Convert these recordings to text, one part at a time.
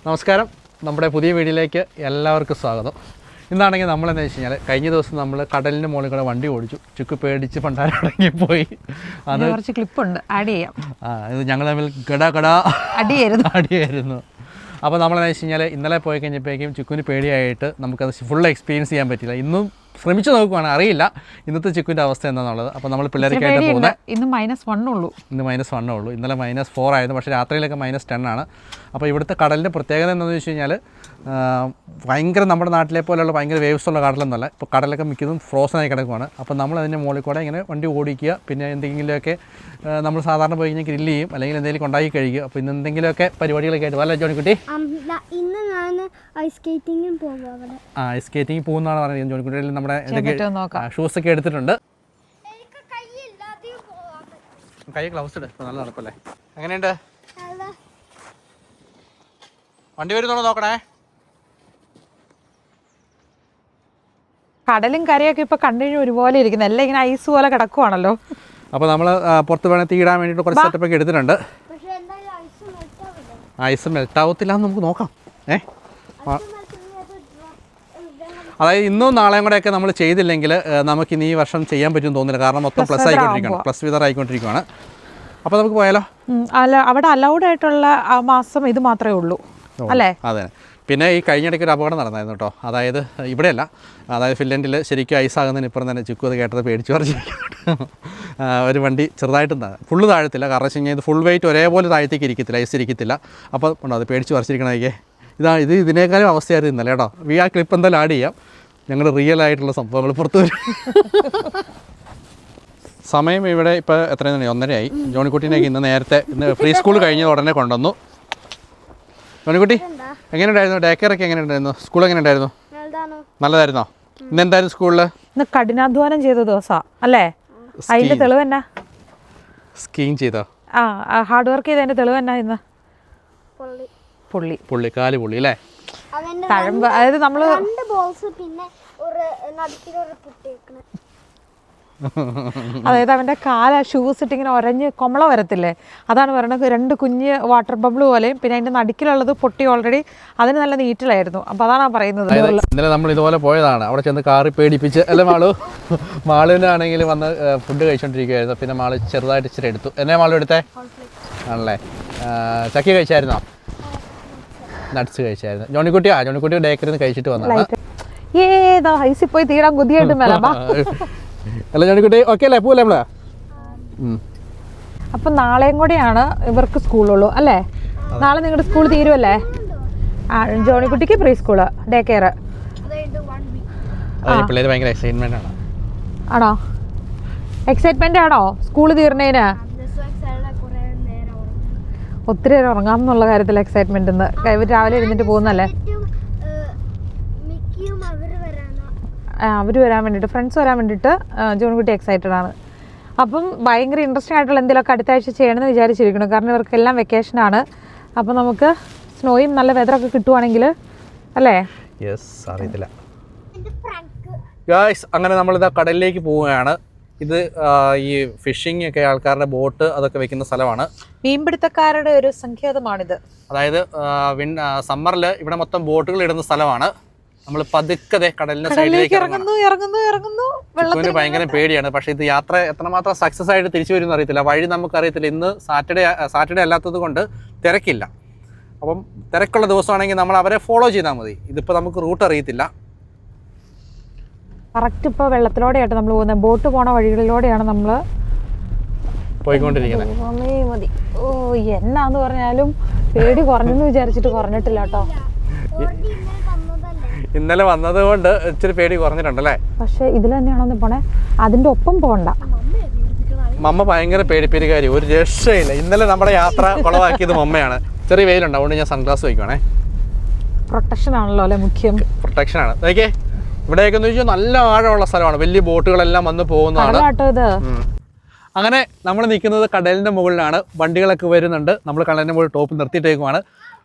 നമസ്കാരം, നമ്മുടെ പുതിയ വീഡിയോയിലേക്ക് എല്ലാവർക്കും സ്വാഗതം. ഇന്നാണെങ്കിൽ നമ്മളെന്ന് വെച്ച് കഴിഞ്ഞാൽ കഴിഞ്ഞ ദിവസം നമ്മൾ കടലിൻ്റെ മുകളിൽ കൂടെ വണ്ടി ഓടിച്ചു. ചുക്ക് പേടിച്ച് പണ്ടാരടങ്ങിപ്പോയി. അത് കുറച്ച് ക്ലിപ്പുണ്ട്, ആഡ് ചെയ്യാം. ഇത് ഞങ്ങൾ തമ്മിൽ അടിയായിരുന്നു. അപ്പോൾ നമ്മളെന്ന് വെച്ച് കഴിഞ്ഞാൽ ഇന്നലെ പോയി കഴിഞ്ഞപ്പോഴേക്കും ചുക്കുവിന് പേടിയായിട്ട് നമുക്കത് ഫുൾ എക്സ്പീരിയൻസ് ചെയ്യാൻ പറ്റില്ല. ഇന്നും ശ്രമിച്ചു നോക്കുവാണ്, അറിയില്ല ഇന്നത്തെ ചിക്കുവിൻ്റെ അവസ്ഥ എന്താണെന്നുള്ളത്. അപ്പോൾ നമ്മൾ പിള്ളേർക്കായിട്ട് പോകുന്നത് ഇന്ന് -1 ഉള്ളൂ. ഇന്ന് -1 ഉള്ളൂ. ഇന്നലെ -4 ആയിരുന്നു, പക്ഷേ രാത്രിയിലൊക്കെ -10 ആണ്. അപ്പോൾ ഇവിടുത്തെ കടലിൻ്റെ പ്രത്യേകത എന്താണെന്ന് വെച്ച് കഴിഞ്ഞാൽ ഭയങ്കര നമ്മുടെ നാട്ടിലെ പോലെയുള്ള ഭയങ്കര വേവ്സ് ഉള്ള കടലൊന്നുമല്ല. ഇപ്പോൾ കടലൊക്കെ മിക്കതും ഫ്രോസനായി കിടക്കുവാണ്. അപ്പോൾ നമ്മൾ അതിൻ്റെ മുകളിൽ കൂടെ ഇങ്ങനെ വണ്ടി ഓടിക്കുക, പിന്നെ എന്തെങ്കിലുമൊക്കെ നമ്മൾ സാധാരണ പോയി കഴിഞ്ഞാൽ ഗ്രില്ല് ചെയ്യും, അല്ലെങ്കിൽ എന്തെങ്കിലും ഉണ്ടാക്കി കഴിക്കുക. അപ്പോൾ ഇന്ന് എന്തെങ്കിലുമൊക്കെ പരിപാടികളൊക്കെ ആയിട്ട് വല്ല ജോണിക്കുട്ടി ഇന്ന് ഞാൻ ഐസ് സ്കേറ്റിംഗ് ഐസ് സ്കേറ്റിംഗ് പോകുന്നതാണ് പറയുന്നത്. ജോണിക്കുട്ടിയിൽ നമ്മുടെ ഷൂസൊക്കെ എടുത്തിട്ടുണ്ട്. കൈ ഗ്ലൗസ് ഇട്, നല്ല നടപ്പല്ലേ. എങ്ങനെയുണ്ട് വണ്ടി വരുന്നോളൂ, നോക്കണേ. കടലും കരയൊക്കെ ഇപ്പൊ കണ്ടിന്യൂ ഒരുപോലെ ഇരിക്കുന്നത്, എല്ലാം ഇങ്ങനെ ഐസ് പോലെ കിടക്കുവാണല്ലോ. അപ്പോൾ നമ്മൾ പുറത്ത് വേണേൽ തീയിടാൻ വേണ്ടിയിട്ട് കുറച്ച് സെറ്റപ്പൊക്കെ എടുത്തിട്ടുണ്ട്. ഐസ് മെൽട്ടാവത്തില്ല എന്ന് നമുക്ക് നോക്കാം. അതായത് ഇന്നും നാളെയും കൂടെയൊക്കെ നമ്മൾ ചെയ്തില്ലെങ്കിൽ നമുക്കിന്ന് ഈ വർഷം ചെയ്യാൻ പറ്റുമെന്ന് തോന്നുന്നില്ല. കാരണം മൊത്തം പ്ലസ് ആയിക്കൊണ്ടിരിക്കുകയാണ്, പ്ലസ് വിതർ ആയിക്കൊണ്ടിരിക്കുകയാണ്. അപ്പോൾ നമുക്ക് പോയാലോ? അല്ല, അവിടെ അലൗഡ് ആയിട്ടുള്ള മാസം ഇത് മാത്രമേ ഉള്ളൂ അല്ലേ? അതെ. പിന്നെ ഈ കഴിഞ്ഞിടയ്ക്ക് ഒരു അപകടം നടന്നായിരുന്നു കേട്ടോ. അതായത് ഇവിടെയല്ല, അതായത് ഫിൻലൻഡിൽ ശരിക്കും ഐസാകുന്നതിന് ഇപ്പുറം തന്നെ ചുക്കു അത് കേട്ടത് പേടിച്ച് പറിച്ചിരിക്കും. ഒരു വണ്ടി ചെറുതായിട്ടും ഫുള്ള് താഴത്തില്ല, കാരണം വെച്ച് കഴിഞ്ഞാൽ ഇത് ഫുൾ വെയിറ്റ് ഒരേപോലെ താഴത്തേക്ക് ഇരിക്കത്തില്ല, ഐസ് ഇരിക്കത്തില്ല. അപ്പോൾ ഉണ്ടോ അത് പേടിച്ച് പറിച്ചിരിക്കണതൊക്കെ. ഇതിനേക്കാളും അവസ്ഥയായിരുന്നു ഇന്നലെ കേട്ടോ. ആ ക്ലിപ്പ് എന്തായാലും ആഡ് ചെയ്യാം. ഞങ്ങൾ റിയൽ ആയിട്ടുള്ള സംഭവങ്ങൾ പുറത്തു വരും. സമയം ഇവിടെ ഇപ്പോൾ എത്രയാണ്? 1:30 ജോണിക്കുട്ടീനൊക്കെ ഇന്ന് ഫ്രീ സ്കൂൾ കഴിഞ്ഞ ഉടനെ കൊണ്ടുവന്നു. ജോണിക്കുട്ടി എങ്ങനെയുണ്ടായിരുന്നു? ഡേ കെയർ ഒക്കെ എങ്ങനെയുണ്ടായിരുന്നു? സ്കൂൾ എങ്ങനെയുണ്ടായിരുന്നു? നല്ലതായിരുന്നോ? ഇന്ന് എന്തായിരുന്നു സ്കൂളിൽ? ഇന്ന് കഠിനാധ്വാനം ചെയ്ത ദിവസമാണ് അല്ലേ? അതിന്റെ തെളിവ് എന്നാ? സ്കീയിങ് ചെയ്തോ? ഹാർഡ് വർക്ക് ചെയ്തതിന്റെ തെളിവ് എന്നാ? ഇന്ന് പുള്ളി കാല് പുള്ളി അല്ലേ? തഴമ്പ്. അതായത് നമ്മള് അതായത് അവന്റെ കാല ഷൂസ് ഇട്ട് ഇങ്ങനെ ഒരഞ്ഞ് കൊമള വരത്തില്ലേ, അതാണ് പറയണത്. 2 കുഞ്ഞ് വാട്ടർ ബബിൾ പോലെയും, പിന്നെ അതിന്റെ നടുക്കിലുള്ളത് പൊട്ടി ഓൾറെഡി, അതിന് നല്ല നീറ്റിലായിരുന്നു. അപ്പൊ അതാണ് പറയുന്നത്. ഇന്നലെ നമ്മൾ ഇതുപോലെ പോയതാണ്, അവിടെ ചെന്ന് കാറി പേടിപ്പിച്ച് അല്ലേ മാളുവിനാണെങ്കിൽ വന്ന് ഫുഡ് കഴിച്ചോണ്ടിരിക്കുകയായിരുന്നു. പിന്നെ മാള് ചെറുതായിട്ട് ഇച്ചിരി എടുത്തു. എന്നെ മാളു എടുത്തേ ആണല്ലേ? ചക്കി കഴിച്ചായിരുന്നോ? നട്ട്സ് കഴിച്ചായിരുന്നു. ജോണിക്കുട്ടി ഡേക്കറിന്ന് കഴിച്ചിട്ട് വന്നതാണ്. ഏതാ ഐസിൽ പോയി തീരാൻ കൊതിയായിട്ട് മേലാ. അല്ല ജോണിക്കുട്ടി ഓക്കെ അല്ലേ? പോവല്ലേ നമ്മള്? അപ്പൊ നാളെയും കൂടെയാണ് ഇവർക്ക് സ്കൂളുള്ളൂ അല്ലേ? നാളെ നിങ്ങളുടെ സ്കൂൾ തീരുമല്ലേ? ജോണിക്കുട്ടിക്ക് പ്രീ സ്കൂള്, ഡേ കെയർ. പിള്ളേര് ഭയങ്കര എക്സൈറ്റ്മെന്റ് ആണ്. ആണോ? എക്സൈറ്റ്മെന്റ് ആണോ സ്കൂള് തീർന്നതിന്? ഒത്തിരി നേരം ഉറങ്ങാം എന്നുള്ള കാര്യത്തിൽ എക്സൈറ്റ്മെന്റ്. ഇവർ രാവിലെ എഴുന്നിട്ട് പോകുന്നല്ലേ? അവർ വരാൻ വേണ്ടിയിട്ട്, ഫ്രണ്ട്സ് വരാൻ വേണ്ടിയിട്ട് ജോൺകുട്ടി എക്സൈറ്റഡ് ആണ്. അപ്പം ഭയങ്കര ഇൻട്രസ്റ്റിംഗ് ആയിട്ടുള്ള എന്തെങ്കിലുമൊക്കെ അടുത്ത ആഴ്ച ചെയ്യണമെന്ന് വിചാരിച്ചിരിക്കണം. കാരണം ഇവർക്കെല്ലാം വെക്കേഷനാണ്. അപ്പം നമുക്ക് സ്നോയും നല്ല വെതറൊക്കെ കിട്ടുവാണെങ്കിൽ അല്ലേ? അറിയത്തില്ല ഗായ്സ്. അങ്ങനെ നമ്മളിതാ കടലിലേക്ക് പോവുകയാണ്. ഇത് ഈ ഫിഷിംഗ് ഒക്കെ ആൾക്കാരുടെ ബോട്ട് അതൊക്കെ വെക്കുന്ന സ്ഥലമാണ്. മീൻപിടുത്തക്കാരുടെ ഒരു സങ്കേതമാണിത്. അതായത് സമ്മറിൽ ഇവിടെ മൊത്തം ബോട്ടുകൾ ഇടുന്ന സ്ഥലമാണ്. നമ്മൾ പതുക്കെ കടലിന്റെ സൈഡിലേക്ക് ഇറങ്ങുന്നു. ഭയങ്കര പേടിയാണ്. പക്ഷേ ഇത് യാത്ര എത്രമാത്രം സക്സസ് ആയിട്ട് തിരിച്ചു വരുമെന്ന് അറിയത്തില്ല. വഴി നമുക്കറിയത്തില്ല. ഇന്ന് സാറ്റർഡേ അല്ലാത്തത് കൊണ്ട് തിരക്കില്ല. അപ്പം തിരക്കുള്ള ദിവസമാണെങ്കിൽ നമ്മൾ അവരെ ഫോളോ ചെയ്താൽ മതി. ഇതിപ്പോൾ നമുക്ക് റൂട്ട് അറിയത്തില്ല. കറക്റ്റ് ഇപ്പോൾ വെള്ളത്തിലൂടെയായിട്ട് നമ്മൾ പോകുന്നത്. ബോട്ട് പോണ വഴികളിലൂടെയാണ് നമ്മൾ പോയിക്കൊണ്ടിരിക്കുന്നത്. മതി. എന്നാന്ന് പറഞ്ഞാലും പേടി കുറഞ്ഞെന്ന് വിചാരിച്ചിട്ട് കുറഞ്ഞിട്ടില്ല കേട്ടോ. ഇന്നലെ വന്നത് കൊണ്ട് ഇച്ചിരി പേടി കുറഞ്ഞിട്ടുണ്ടല്ലേ? പക്ഷെ ഇതിൽ തന്നെയാണോ പോണേ? അതിന്റെ ഒപ്പം പോകണ്ട. മമ്മ ഭയങ്കര പേടിപ്പേരുകാരി, ഒരു രക്ഷയില്ല. ഇന്നലെ നമ്മുടെ യാത്ര കുളവാക്കിയത് മമ്മയാണ്. ചെറിയ വെയിലുണ്ട്, അതുകൊണ്ട് ഞാൻ സൺഗ്ലാസ് വയ്ക്കുവാണേ. പ്രൊട്ടക്ഷൻ ആണല്ലോ അല്ലെ മുഖ്യം? പ്രൊട്ടക്ഷൻ ആണ്. നോക്കിയേ, ഇവിടെയൊക്കെ വെച്ചാൽ നല്ല ആഴമുള്ള സ്ഥലമാണ്. വലിയ ബോട്ടുകളെല്ലാം വന്ന് പോകുന്നതാണ്. അങ്ങനെ നമ്മൾ നിൽക്കുന്നത് കടലിന്റെ മുകളിലാണ്. വണ്ടികളൊക്കെ വരുന്നുണ്ട്. നമ്മൾ കടലിന്റെ മുകളിൽ ടോപ്പ് നിർത്തിയിട്ടേക്കുവാണ്.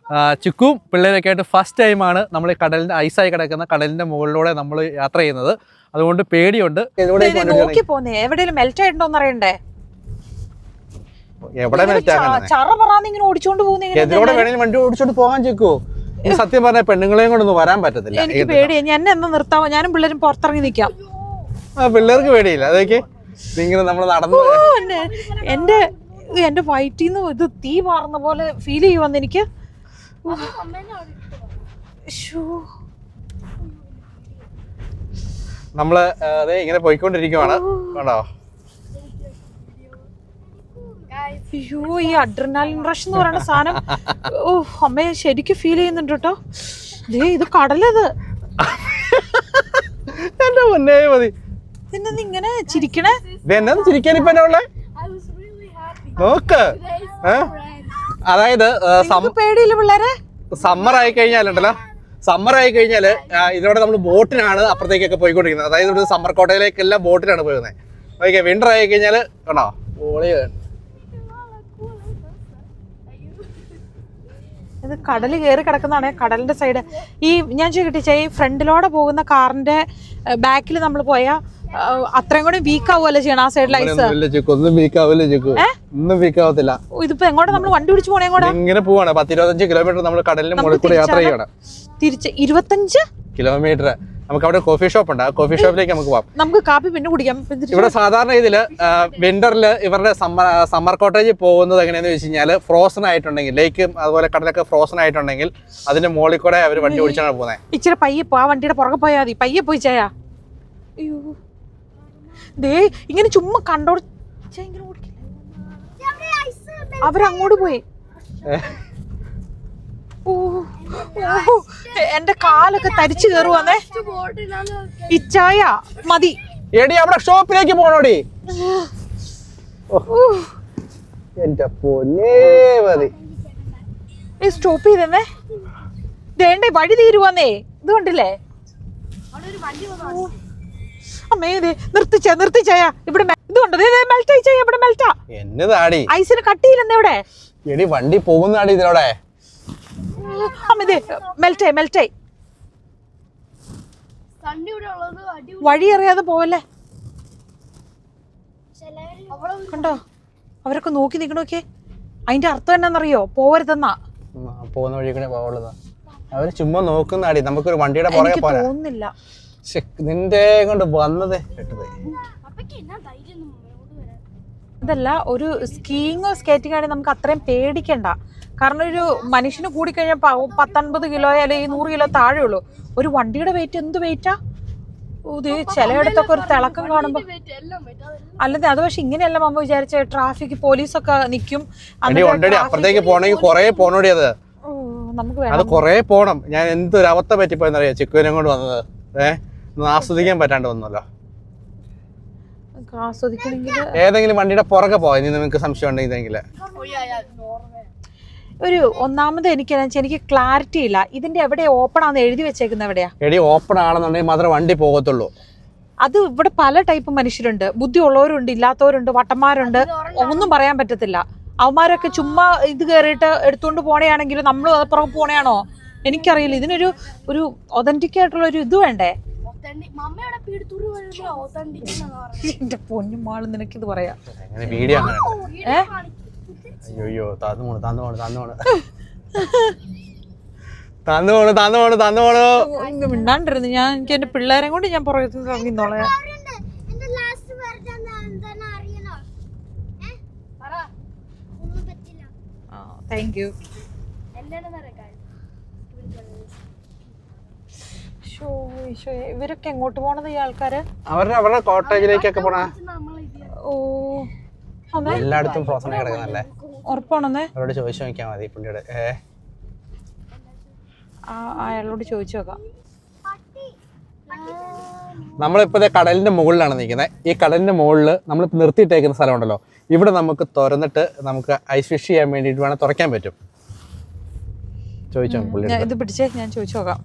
ചുക്കും പിള്ളേരൊക്കെ ആയിട്ട് ഫസ്റ്റ് ടൈമാണ് നമ്മൾ ഈ കടലിന്റെ ഐസായി കിടക്കുന്ന കടലിന്റെ മുകളിലൂടെ നമ്മൾ യാത്ര ചെയ്യുന്നത്. അതുകൊണ്ട് പേടിയുണ്ട്. എവിടെയെങ്കിലും മെൽറ്റ് ആയിട്ടുണ്ടോന്ന് അറിയണ്ടേ? എവിടെ മെൽറ്റ് ആകാൻ? ചറ പറന്ന് ഇങ്ങനെ ഓടിച്ചോണ്ട് പോകുന്ന എതിലൂടെ വേണമെങ്കിലും വണ്ടി ഓടിച്ചോണ്ട് പോകാൻ ചുക്കോ. ഈ സത്യം പറഞ്ഞ പെണ്ണുങ്ങളെയും കൊണ്ടൊന്നും വരാൻ പറ്റത്തില്ല. എനിക്ക് പേടിയാ. ഞാൻ എന്നെ നിർത്താമോ? ഞാനും പിള്ളേരും പുറത്തിറങ്ങി നിൽക്കാം. പിള്ളേർക്ക് പേടിയില്ല. അതൊക്കെ ഇങ്ങനെ നമ്മൾ നടന്നു. എന്റെ വയറ്റിന്ന് ഇത് തീ മാറുന്ന പോലെ ഫീൽ ചെയ്യുവന്ന് എനിക്ക്. നമ്മള് അതെ ഇങ്ങനെ പോയിക്കൊണ്ടിരിക്കുവാണ്. കണ്ടോ? അയ്യോ, ഈ അഡ്രിനാലിൻ റഷ് എന്ന് പറയുന്ന സാധനം അമ്മയെ ശരിക്കും ഫീൽ ചെയ്യുന്നുണ്ട് കേട്ടോ. ഇത് കടലത്. എന്റെ മുന്നേ മതി. പിന്നെ ഇങ്ങനെ ചിരിക്കണേ. ഇതെന്നാ ചിരിക്കാൻ ഇപ്പൊ എന്നെ ഉള്ളേ? നോക്ക്. അതായത് പേടിയില്ല പിള്ളേരെ. സമ്മർ ആയി കഴിഞ്ഞാലുണ്ടല്ലോ, സമ്മർ ആയി കഴിഞ്ഞാല് ഇതിലൂടെ നമ്മൾ ബോട്ടിനാണ് അപ്പുറത്തേക്കൊക്കെ പോയിക്കൊണ്ടിരിക്കുന്നത്. അതായത് ഇവിടെ സമ്മർ കോട്ടയിലേക്കെല്ലാം ബോട്ടിനാണ് പോകുന്നത്. ഓക്കെ, വിന്റർ ആയി കഴിഞ്ഞാല് കണ്ടോ ഇത് കടല് കയറി കിടക്കുന്നതാണ്. കടലിന്റെ സൈഡ് ഈ ഞാൻ ചോദിക്കട്ടെ, ഈ ഫ്രണ്ടിലൂടെ പോകുന്ന കാറിന്റെ ബാക്കിൽ നമ്മൾ പോയാൽ അത്രയും കൂടെ വീക്ക് ആവുമല്ലോ ചെയ്യണം ആ സൈഡിൽ ഐസ്. ഒന്നും വീക്ക് ആവില്ല, ഒന്നും വീക്ക് ആവത്തില്ല. ഇതിപ്പോ എങ്ങോട്ടാ നമ്മൾ വണ്ടി പിടിച്ച് പോണേ? എങ്ങോട്ടാ? ഇങ്ങനെ പോവാണ്. 10-25 കിലോമീറ്റർ നമ്മൾ കടലിന് മുകളിൽ കൂടെ യാത്ര ചെയ്യണം. തിരിച്ച് 25 കിലോമീറ്റർ. നമുക്ക് അവിടെ കോഫി ഷോപ്പ് ഉണ്ട്. ആ കോഫി ഷോപ്പിലേക്ക് നമുക്ക് പോവാം. നമുക്ക് കാപ്പി പിന്നെ കുടിക്കാം. ഇവിടെ സാധാരണ ഇതില് വിന്ററിൽ ഇവരുടെ സമ്മർ കോട്ടേജിൽ പോകുന്നത് എങ്ങനെയാന്ന് വെച്ച് കഴിഞ്ഞാൽ ഫ്രോസൺ ആയിട്ടുണ്ടെങ്കിൽ, ലേക്കും അതുപോലെ കടലൊക്കെ ഫ്രോസൺ ആയിട്ടുണ്ടെങ്കിൽ അതിന്റെ മുകളിൽ കൂടെ അവർ വണ്ടി ഓടിച്ചാണ് പോകുന്നത്. ഇച്ചിരി പയ്യെ ആ വണ്ടിയുടെ പുറകെ പോയാൽ മതി. പയ്യെ പോയി ചെയ്യാ. അയ്യോ ദേ ഇങ്ങനെ ചുമ്മാ കണ്ടോ അവരങ്ങോട്ട് പോയി. എന്റെ കാലൊക്കെ തരിച്ചു കയറുവാന്നേ. ഇച്ചായ മതി. എടി അവിടെ ഷോപ്പിലേക്ക് പോണോടി. എന്റെ പൊന്നേ മതി. സ്റ്റോപ്പ് ചെയ്തേ. ദേണ്ടേ വഴി തീരുവാന്നേ. ഇത് കണ്ടില്ലേ അമ്മേ? നിർത്തിച്ചായ ഇവിടെ ഇതുണ്ട്. മെൽറ്റ് ആയി ഇവിടെ മെൽറ്റാ. എന്നതാടി ഐസിന് കട്ടിയില്ലെന്നേ ഇവിടെ. എടി വണ്ടി പോകുന്നതാടി ഇതിലൂടെ. അമ്മേ മെൽറ്റായി. വഴി അറിയാതെ പോവല്ലേ. കണ്ടോ അവരൊക്കെ നോക്കി നിക്കണോക്കെ. അതിന്റെ അർത്ഥം എന്നാന്നറിയോ? പോവരുതെന്നാ. പോകുന്ന വഴി കൂടെ പോവുള്ളതാ. അവര് ചുമ്മാ നോക്കുന്നാടി. നമുക്കൊരു വണ്ടിയുടെ പുറകെ പോരാ. തോന്നുന്നില്ല. നിന്റെ കൊണ്ട് വന്നതേ ഇതല്ല ഒരു സ്കീയിങ്ങോ സ്കേറ്റിംഗ് ആണെങ്കിൽ നമുക്ക് അത്രയും പേടിക്കണ്ട. കാരണം ഒരു മനുഷ്യന് കൂടിക്കഴിഞ്ഞാൽ 10-50 കിലോ അല്ലെങ്കിൽ 100 കിലോ താഴെ ഉള്ളൂ. ഒരു വണ്ടിയുടെ വെയിറ്റ് എന്ത് വെയിറ്റാ? ചിലയിടത്തൊക്കെ ഒരു തിളക്കം കാണുമ്പോ അല്ലാതെ അത്. പക്ഷെ ഇങ്ങനെയല്ല മമ്മ വിചാരിച്ച. ട്രാഫിക് പോലീസൊക്കെ നിക്കും. അപ്പുറത്തേക്ക് പോണെങ്കിൽ കൊറേ പോണോടി. അത് കൊറേ പോണം. ഞാൻ എന്തൊരു അവസ്ഥ പറ്റിപ്പോയെന്നറിയാം ചിക്കുവിനെ കൊണ്ട് വന്നത്. ആസ്വദിക്കാൻ പറ്റാണ്ട് വന്നല്ലോ. ഏതെങ്കിലും വണ്ടിയുടെ പുറകെ പോയി നിങ്ങൾക്ക് സംശയം ഉണ്ടെങ്കിൽ. ഒരു ഒന്നാമത് എനിക്ക് ക്ലാരിറ്റി ഇല്ല. ഇതിന്റെ എവിടെ ഓപ്പൺ ആണെന്ന് എഴുതി വെച്ചേക്കുന്നത് എവിടെയാ? എടി ഓപ്പൺ ആണെന്നുണ്ടെങ്കിൽ മാത്രമേ വണ്ടി പോകത്തുള്ളൂ. അത് ഇവിടെ പല ടൈപ്പ് മനുഷ്യരുണ്ട്. ബുദ്ധി ഉള്ളവരുണ്ട്, ഇല്ലാത്തവരുണ്ട്, വട്ടന്മാരുണ്ട്. ഒന്നും പറയാൻ പറ്റത്തില്ല. അവന്മാരൊക്കെ ചുമ്മാ ഇത് കയറിയിട്ട് എടുത്തുകൊണ്ട് പോണെയാണെങ്കിലും നമ്മൾ പുറകെ പോണെയാണോ എനിക്കറിയില്ല. ഇതിനൊരു ഒതന്റിക് ആയിട്ടുള്ള ഒരു ഇത് വേണ്ടേ? എന്റെ പൊന്നുമാള് നിനക്കിത് പറയാ. അയ്യോ മിണ്ടാണ്ടിരുന്നു. എനിക്ക് എന്റെ പിള്ളേരെ കൊണ്ട് ഞാൻ പുറകെ ഇറങ്ങിന്നോളാം. Thank you. ഇവരൊക്കെ എങ്ങോട്ട് പോണത് ഈ ആൾക്കാര്? അവരുടെ കോട്ടേജിലേക്കൊക്കെ പോണ. ഓ എല്ലായിടത്തും ഫ്രോസൺ കിടക്കുന്നല്ലേ? ഉറപ്പാണെന്നേ. അവരോട് ചോദിച്ചു നോക്കിയാൽ മതി. പുള്ളിയുടെ അയാളോട് ചോദിച്ചു നോക്കാം. നമ്മളിപ്പോ കടലിന്റെ മുകളിലാണ് നിൽക്കുന്നത്. ഈ കടലിന്റെ മുകളിൽ നമ്മളിപ്പോൾ നിർത്തിയിട്ടേക്കുന്ന സ്ഥലമുണ്ടല്ലോ, ഇവിടെ നമുക്ക് തുറന്നിട്ട് നമുക്ക് ഐസ് ഫിഷ് ചെയ്യാൻ വേണ്ടിയിട്ട് വേണം തുറക്കാൻ പറ്റും. ചോദിച്ചോ പുള്ളി. ഇത് പിടിച്ചേ, ഞാൻ ചോദിച്ചു നോക്കാം.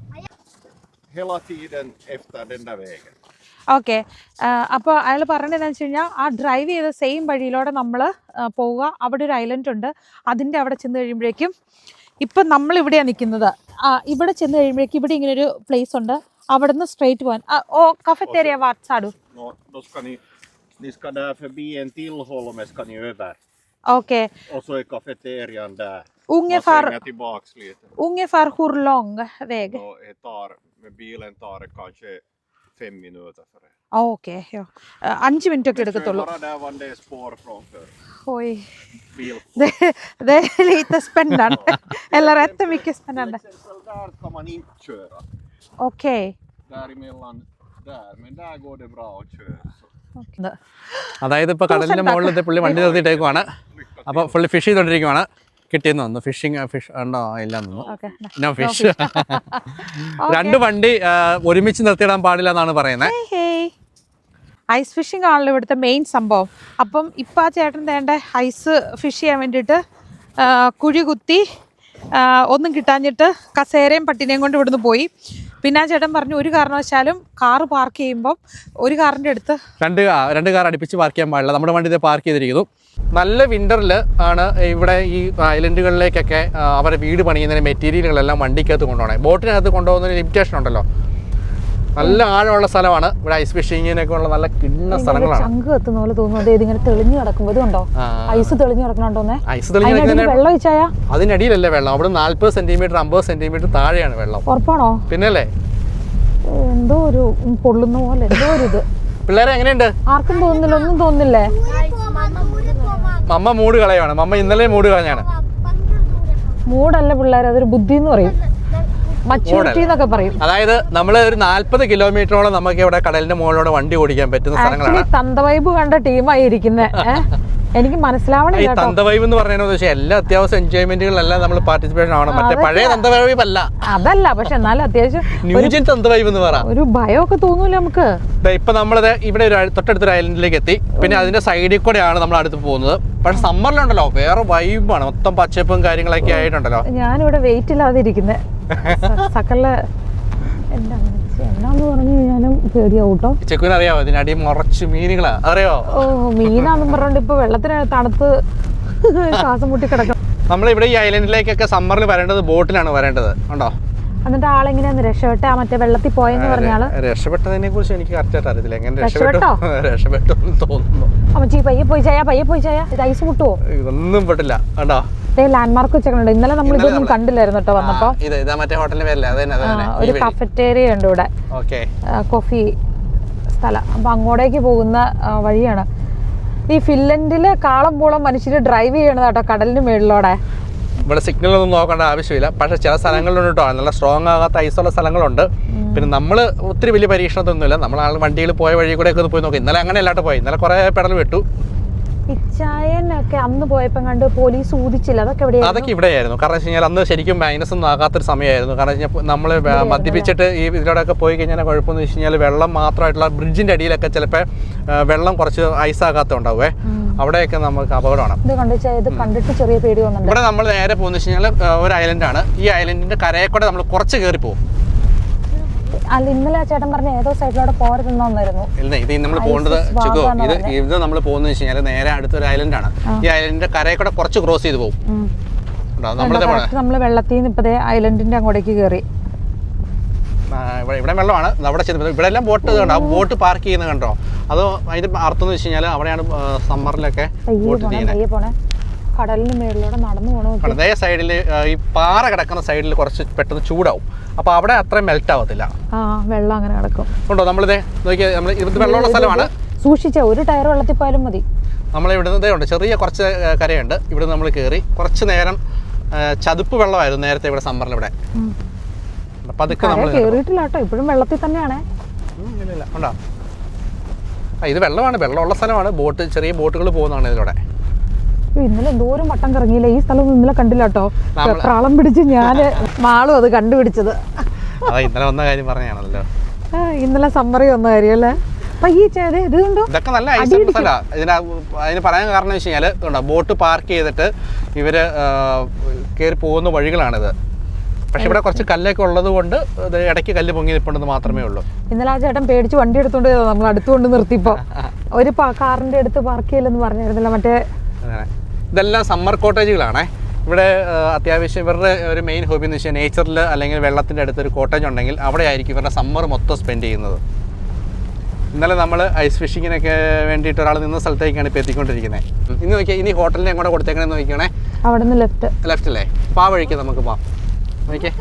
ഓക്കെ, അപ്പോൾ അയാൾ പറഞ്ഞത് എന്താണെന്ന് വെച്ച് കഴിഞ്ഞാൽ ആ ഡ്രൈവ് ചെയ്ത സെയിം വഴിയിലൂടെ നമ്മൾ പോവുക. അവിടെ ഒരു ഐലൻഡ് ഉണ്ട്. അതിൻ്റെ അവിടെ ചെന്ന് കഴിയുമ്പോഴേക്കും ഇപ്പം നമ്മളിവിടെയാണ് നിൽക്കുന്നത്. ഇവിടെ ചെന്ന് കഴിയുമ്പോഴേക്കും ഇവിടെ ഇങ്ങനെ ഒരു പ്ലേസ് ഉണ്ട്. അവിടെ നിന്ന് സ്ട്രേറ്റ് പോകാൻ. ഓ kafeteria vart sa du? Då ska ni ska där förbi en till holme ska ni över. Okej. Och så är kafeterian där. Ungefär, Man svänger tillbaks lite. ungefär hur lång väg? Och med bilen tar det kanske 5 minuter för det. Okej, ja. 5 minuter ഒക്കെ Kör എടുക്കത്തുള്ളൂ. bara där var det är spår framför. Oj. Bil. Det är lite spännande. Eller rätt mycket spännande. Till exempel där kan man inte köra. Okej. Däremellan där. Men där går det bra att köra. Så. അതായത് ഇപ്പോൾ കടലിൻ്റെ മുകളിലത്തെ പുള്ളി വണ്ടി നിർത്തിയിട്ടേക്കുവാണ്. അപ്പോൾ പുള്ളി fish ചെയ്തുകൊണ്ടിരിക്കുവാണ്. കിട്ടിയെന്ന് തോന്നുന്നു. ഫിഷ് ഉണ്ടോ ഇല്ലെന്ന് തോന്നുന്നു. Okay. No fish. രണ്ട് വണ്ടി ഒരുമിച്ച് നിർത്തിയിടാൻ പാടില്ല എന്നാണ് പറയുന്നത്. ഐസ് ഫിഷിംഗ് ആണല്ലോ ഇവിടുത്തെ മെയിൻ സംഭവം. അപ്പം ഇപ്പം ആ ചേട്ടൻ വേണ്ട ഐസ് ഫിഷ് ചെയ്യാൻ വേണ്ടിയിട്ട് കുഴി കുത്തി ഒന്നും കിട്ടാഞ്ഞിട്ട് കസേരയും പട്ടിനെയും കൊണ്ട് ഇവിടുന്ന് പോയി. പിന്നെ ആ ചേട്ടൻ പറഞ്ഞു ഒരു കാരണവശാലും കാറ് പാർക്ക് ചെയ്യുമ്പം ഒരു കാറിൻ്റെ അടുത്ത് രണ്ട് കാർ അടുപ്പിച്ച് പാർക്ക് ചെയ്യാൻ പാടില്ല. നമ്മുടെ വണ്ടി ഇത് പാർക്ക് ചെയ്തിരിക്കുന്നു. നല്ല വിൻ്ററിൽ ആണ് ഇവിടെ ഈ ഐലൻഡുകളിലേക്കൊക്കെ അവരെ വീട് പണിയുന്നതിന് മെറ്റീരിയലുകളെല്ലാം വണ്ടിക്കകത്ത് കൊണ്ടുപോകണേ. ബോട്ടിനകത്ത് കൊണ്ടുപോകുന്നതിന് ലിമിറ്റേഷൻ ഉണ്ടല്ലോ. നല്ല ആഴമുള്ള സ്ഥലമാണ്. ഇവിടെ ഐസ് ഫിഷിങ്ങിനൊക്കെ ഉള്ള നല്ല കിണ്ണ സ്ഥലങ്ങളാണ്. ചങ്ക് കത്തുന്ന പോലെ തോന്നുന്നു. അതായത് ഇങ്ങനെ തെളിഞ്ഞു കിടക്കുമ്പോൾ ഇതുണ്ടോ ഐസ് തെളിഞ്ഞു കിടക്കണോന്നേ. ഐസ് തെളിഞ്ഞ് വെള്ളം ഒഴിച്ചായ അതിനടിയിലല്ലേ വെള്ളം. അവിടെ 40 സെന്റിമീറ്റർ 50 സെന്റിമീറ്റർ താഴെയാണ് വെള്ളം. ഉറപ്പാണോ? പിന്നല്ലേ എന്തോ ഒരു പൊള്ളുന്ന പോലെ എന്തോ ഒരു ഇത്. പിള്ളേരെ എങ്ങനെയുണ്ട്? ആർക്കും തോന്നുന്നില്ല, ഒന്നും തോന്നുന്നില്ലേ? മമ്മ മൂട് കളയാണ്. മമ്മ ഇന്നലെ മൂട് കളഞ്ഞാണ്. മൂടല്ല പിള്ളേർ, അതൊരു ബുദ്ധി എന്ന് പറയും, മച്യൂരിറ്റി എന്നൊക്കെ പറയും. അതായത് നമ്മൾ ഒരു 40 കിലോമീറ്ററോളം നമുക്ക് ഇവിടെ കടലിന്റെ മുകളിലൂടെ വണ്ടി ഓടിക്കാൻ പറ്റുന്ന സ്ഥലങ്ങളാണ്. തന്തവൈബ് കണ്ട ടീമായിരിക്കുന്നത്. എനിക്ക് മനസ്സിലാവണേ. ഈ തന്തവൈബ് എന്ന് പറഞ്ഞതെന്ന് വെച്ചാൽ എല്ലാ അത്യാവശ്യം എൻജോയ്മെന്റുകളിലെല്ലാം നമ്മൾ പാർട്ടിസിപ്പേഷൻ ആണ്. മറ്റേ പഴയ തന്തവൈബ് അല്ല, അതല്ല. പക്ഷെ എന്നാലും അത്യാവശ്യം ന്യൂജൻ തന്തവൈബ് എന്ന് പറയാം. ഒരു ഭയമൊക്കെ തോന്നൂല നമുക്ക്. ഇപ്പൊ നമ്മളത് ഇവിടെ ഒരു തൊട്ടടുത്തൊരു ഐലൻഡിലേക്ക് എത്തി. പിന്നെ അതിന്റെ സൈഡിൽ കൂടെയാണ് നമ്മൾ അടുത്ത് പോകുന്നത്. പക്ഷെ സമ്മറിലുണ്ടല്ലോ വേറെ വൈബാണ്. മൊത്തം പച്ചപ്പും കാര്യങ്ങളൊക്കെ ആയിട്ടുണ്ടല്ലോ. ഞാനിവിടെ വെയിറ്റ് ഇല്ലാതെ ഇരിക്കുന്നത്. സകല എന്നാന്ന് പറഞ്ഞു കഴിഞ്ഞാലും പേടിയാവും കേട്ടോ. ചെക്കുവിന് അറിയാവോ ഇതിനടി മുറച്ച് മീനുകളാ അറിയാവോ? ഓ, മീനാന്നും പറഞ്ഞോണ്ട് ഇപ്പൊ വെള്ളത്തിന് തണുത്ത് ശ്വാസം മുട്ടി കിടക്കണം. നമ്മളിവിടെ ഈ ഐലൻഡിലേക്കൊക്കെ സമ്മറിൽ വരേണ്ടത് ബോട്ടിലാണ് വരേണ്ടത്. ഉണ്ടോ? എന്നിട്ട് ആളെങ്ങനെയാന്ന് രക്ഷപ്പെട്ട മറ്റേ വെള്ളത്തിൽ പോയെന്ന് പറഞ്ഞാല് രക്ഷപ്പെട്ടതിനെ കുറിച്ച് എനിക്ക് കറക്റ്റായിട്ട് അറിയത്തില്ല. എങ്ങനെ രക്ഷപ്പെട്ടോ തോന്നുന്നു. അമ്മച്ചി പയ്യെ പോയി ചായ ഇത് ഐസ് മുട്ടുവോ? ഇതൊന്നും പെട്ടില്ല. കണ്ടോ ലാൻഡ്മാർക്ക് വെച്ചിട്ടുണ്ട്. ഇന്നലെ നമ്മൾ ഇതൊന്നും കണ്ടില്ലായിരുന്നു കേട്ടോ വന്നപ്പോ. മറ്റേ ഹോട്ടലിന്റെ പേരല്ലേ? ഒരു കഫറ്റേറിയ ഉണ്ട് ഇവിടെ, കോഫി സ്ഥലം. അപ്പൊ അങ്ങോട്ടേക്ക് പോകുന്ന വഴിയാണ്. ഈ ഫിൻലൻഡില് കാളംപോളം മനുഷ്യര് ഡ്രൈവ് ചെയ്യണത് കേട്ടോ കടലിന് മേളിലൂടെ. ഇവിടെ സിഗ്നലൊന്നും നോക്കേണ്ട ആവശ്യമില്ല. പക്ഷെ ചില സ്ഥലങ്ങളിലുണ്ട് കേട്ടോ നല്ല സ്ട്രോങ് ആകാത്ത ഐസുള്ള സ്ഥലങ്ങളുണ്ട്. പിന്നെ നമ്മൾ ഒത്തിരി വലിയ പരീക്ഷണത്തൊന്നുമില്ല. നമ്മൾ വണ്ടിയിൽ പോയ വഴി കൂടെ ഒക്കെ ഒന്ന് പോയി നോക്കാം. ഇന്നലെ അങ്ങനെ അല്ലാട്ട് പോയി. ഇന്നലെ കുറെ പെടൽ വിട്ടു. ഇച്ചായനൊക്കെ അന്ന് പോയപ്പോ കണ്ട് പോലീസ് ഊതിച്ചില്ല. അതൊക്കെ ഇവിടെയായിരുന്നു. കാരണം വെച്ച് കഴിഞ്ഞാൽ അന്ന് ശരിക്കും മൈനസ് ഒന്നും ആകാത്തൊരു സമയമായിരുന്നു. കാരണം വെച്ച് കഴിഞ്ഞാൽ നമ്മൾ മദ്യപിച്ചിട്ട് ഈ ഇതിലൂടെയൊക്കെ പോയി കഴിഞ്ഞാൽ കുഴപ്പമെന്ന് വെച്ച് കഴിഞ്ഞാൽ വെള്ളം മാത്രമായിട്ടുള്ള ബ്രിഡ്ജിന്റെ അടിയിലൊക്കെ ചിലപ്പോൾ വെള്ളം കുറച്ച് ഐസാകാത്തുണ്ടാവേ. അവിടെയൊക്കെ നമുക്ക് അപകടമാണ്. കണ്ടിട്ട് ചെറിയ പേടി വന്നിട്ടുണ്ട്. ഇവിടെ നമ്മൾ നേരെ പോകുന്ന വെച്ച് കഴിഞ്ഞാൽ ഒരു ഐലൻഡാണ്. ഈ ഐലൻഡിന്റെ കരയെ കൂടെ നമ്മൾ കുറച്ച് കയറി പോകും. അല്ല, ഇന്നലെ ചേട്ടൻ പറഞ്ഞ ഏതോ സൈഡിലൂടെ പോരുന്നായിരുന്നു. ഇല്ല, ഇത് നമ്മൾ പോകേണ്ടത് ചുക്കോ ഇത് നമ്മൾ പോകുന്നത് വെച്ച് കഴിഞ്ഞാൽ നേരെ അടുത്തൊരു ഐലൻഡാണ്. ഈ ഐലൻഡിന്റെ കരയെ കൂടെ കുറച്ച് ക്രോസ് ചെയ്ത് പോകും. നമ്മള് വെള്ളത്തിൽ നിന്ന് ഇപ്പതേ ഐലൻഡിന്റെ അങ്ങോട്ടേക്ക് കയറി. ഇവിടെ വെള്ളമാണ്. അവിടെ ചെന്ന് ഇവിടെ എല്ലാം ബോട്ട് കണ്ടോ? ബോട്ട് പാർക്ക് ചെയ്യുന്നത് കണ്ടോ? അതോ അതിന്റെ അർത്ഥം എന്ന് വെച്ച് കഴിഞ്ഞാൽ അവിടെയാണ് സമ്മറിലൊക്കെ ബോട്ട് ചെയ്യുന്നത്. കടലിന് മേളിലൂടെ നടന്നു പോകണം. അതേ സൈഡിൽ ഈ പാറ കിടക്കുന്ന സൈഡിൽ കുറച്ച് പെട്ടെന്ന് ചൂടാവും. അപ്പൊ അവിടെ അത്രയും മെൽറ്റ് ആവത്തില്ല. വെള്ളം അങ്ങനെ കിടക്കും. ഉണ്ടോ? നമ്മളിതേ നോക്കിയാൽ നമ്മൾ ഇത് വെള്ളമുള്ള സ്ഥലമാണ്. സൂക്ഷിച്ച ഒരു ടയർ വെള്ളത്തിൽ പോയാലും മതി. നമ്മൾ ഇവിടുന്ന് ഉണ്ട് ചെറിയ കുറച്ച് കരയുണ്ട്. ഇവിടെ നമ്മൾ കയറി കുറച്ച് നേരം ചതുപ്പ് വെള്ളമായിരുന്നു നേരത്തെ ഇവിടെ സമ്മറിൽ. ഇവിടെ പതുക്കെ നമ്മൾ കേറിയിട്ടില്ല കേട്ടോ, ഇപ്പോഴും വെള്ളത്തിൽ തന്നെയാണ്. ഇല്ല ഉണ്ടോ? ഇത് വെള്ളമാണ്, വെള്ളമുള്ള സ്ഥലമാണ്. ബോട്ട് ചെറിയ ബോട്ടുകൾ പോകുന്നതാണ് ഇതിലൂടെ. ഇന്നലെ എന്തോരം വട്ടം കറങ്ങിയില്ല. ഈ സ്ഥലം ഇന്നലെ കണ്ടില്ല കേട്ടോ. പ്രാളം പിടിച്ച് ഞാന് മാളും അത് കണ്ടുപിടിച്ചത്. ഇന്നലെ വന്ന കാര്യം പറഞ്ഞാണല്ലോ. ഇന്നലെ സമ്മറി വന്ന കാര്യം അല്ലേ. ഇതൊക്കെ നല്ല ഐസുള്ള സ്ഥലമാണ്. അതിന് പറയാൻ കാരണം വെച്ച് കഴിഞ്ഞാൽ ബോട്ട് പാർക്ക് ചെയ്തിട്ട് ഇവര് കയറി പോകുന്ന വഴികളാണിത്. പക്ഷെ ഇവിടെ കുറച്ച് കല്ലൊക്കെ ഉള്ളത് കൊണ്ട് ഇടയ്ക്ക് കല്ല് പൊങ്ങി നിൽപ്പുണ്ടെന്ന് മാത്രമേ ഉള്ളൂ. ഇന്നലെ ആ ചേട്ടൻ പേടിച്ച് വണ്ടി എടുത്തോണ്ട് നമ്മൾ അടുത്തുകൊണ്ട് നിർത്തിപ്പോ ഒരു കാറിന്റെ അടുത്ത് പാർക്ക് ചെയ്യില്ലെന്ന് പറഞ്ഞായിരുന്നില്ല മറ്റേ. ഇതെല്ലാം സമ്മർ കോട്ടേജുകളാണേ. ഇവിടെ അത്യാവശ്യം ഇവരുടെ ഒരു മെയിൻ ഹോബി എന്ന് വെച്ചാൽ നേച്ചറിൽ അല്ലെങ്കിൽ വെള്ളത്തിൻ്റെ അടുത്തൊരു കോട്ടേജ് ഉണ്ടെങ്കിൽ അവിടെ ആയിരിക്കും ഇവരുടെ സമ്മർ മൊത്തം സ്പെൻഡ് ചെയ്യുന്നത്. ഇന്നലെ നമ്മൾ ഐസ് ഫിഷിങ്ങിനൊക്കെ വേണ്ടിയിട്ട് ഒരാൾ നിന്ന സ്ഥലത്തേക്കാണ് ഇപ്പോൾ എത്തിക്കൊണ്ടിരിക്കുന്നത്. ഇന്ന് നോക്കിയാൽ ഇനി ഹോട്ടലിനെ എങ്ങോട്ട് കൊടുത്തേക്കണമെന്ന് നോക്കിക്കണേ. അവിടെ നിന്ന് ലെഫ്റ്റ് അല്ലേ? അപ്പോൾ ആ വഴിക്ക് നമുക്ക് പോകാം. നോക്കിയേ,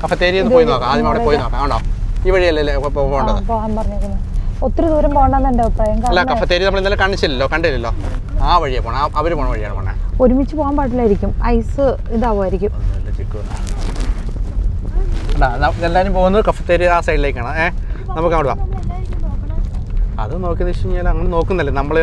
കഫത്തേരിയ ഒന്ന് പോയി നോക്കാം. ആദ്യം അവിടെ പോയി നോക്കാം. ആണോ? ഈ വഴിയല്ലേ പോകേണ്ടത്? പോകാൻ പറഞ്ഞേക്കുന്നത്. ഒത്തിരി ദൂരം പോകണ്ടെന്ന് എൻ്റെ അഭിപ്രായം. അല്ല, കഫത്തേരി നമ്മൾ ഇന്നലെ കണ്ടില്ലല്ലോ. ആ വഴിയാണ് പോകണം. അവർ പോണ വഴിയാണ് പോണേ. ഒരുമിച്ച് പോകാൻ പാടില്ലായിരിക്കും, ഐസ് ഇതാവുമായിരിക്കും. എല്ലാവരും പോകുന്നത് കഫത്തേരി ആ സൈഡിലേക്കാണ്. നമുക്ക് അവിടെ പോവാം. അത് നോക്കിയെന്ന് വെച്ച് കഴിഞ്ഞാൽ അങ്ങനെ നോക്കുന്നല്ലേ നമ്മൾ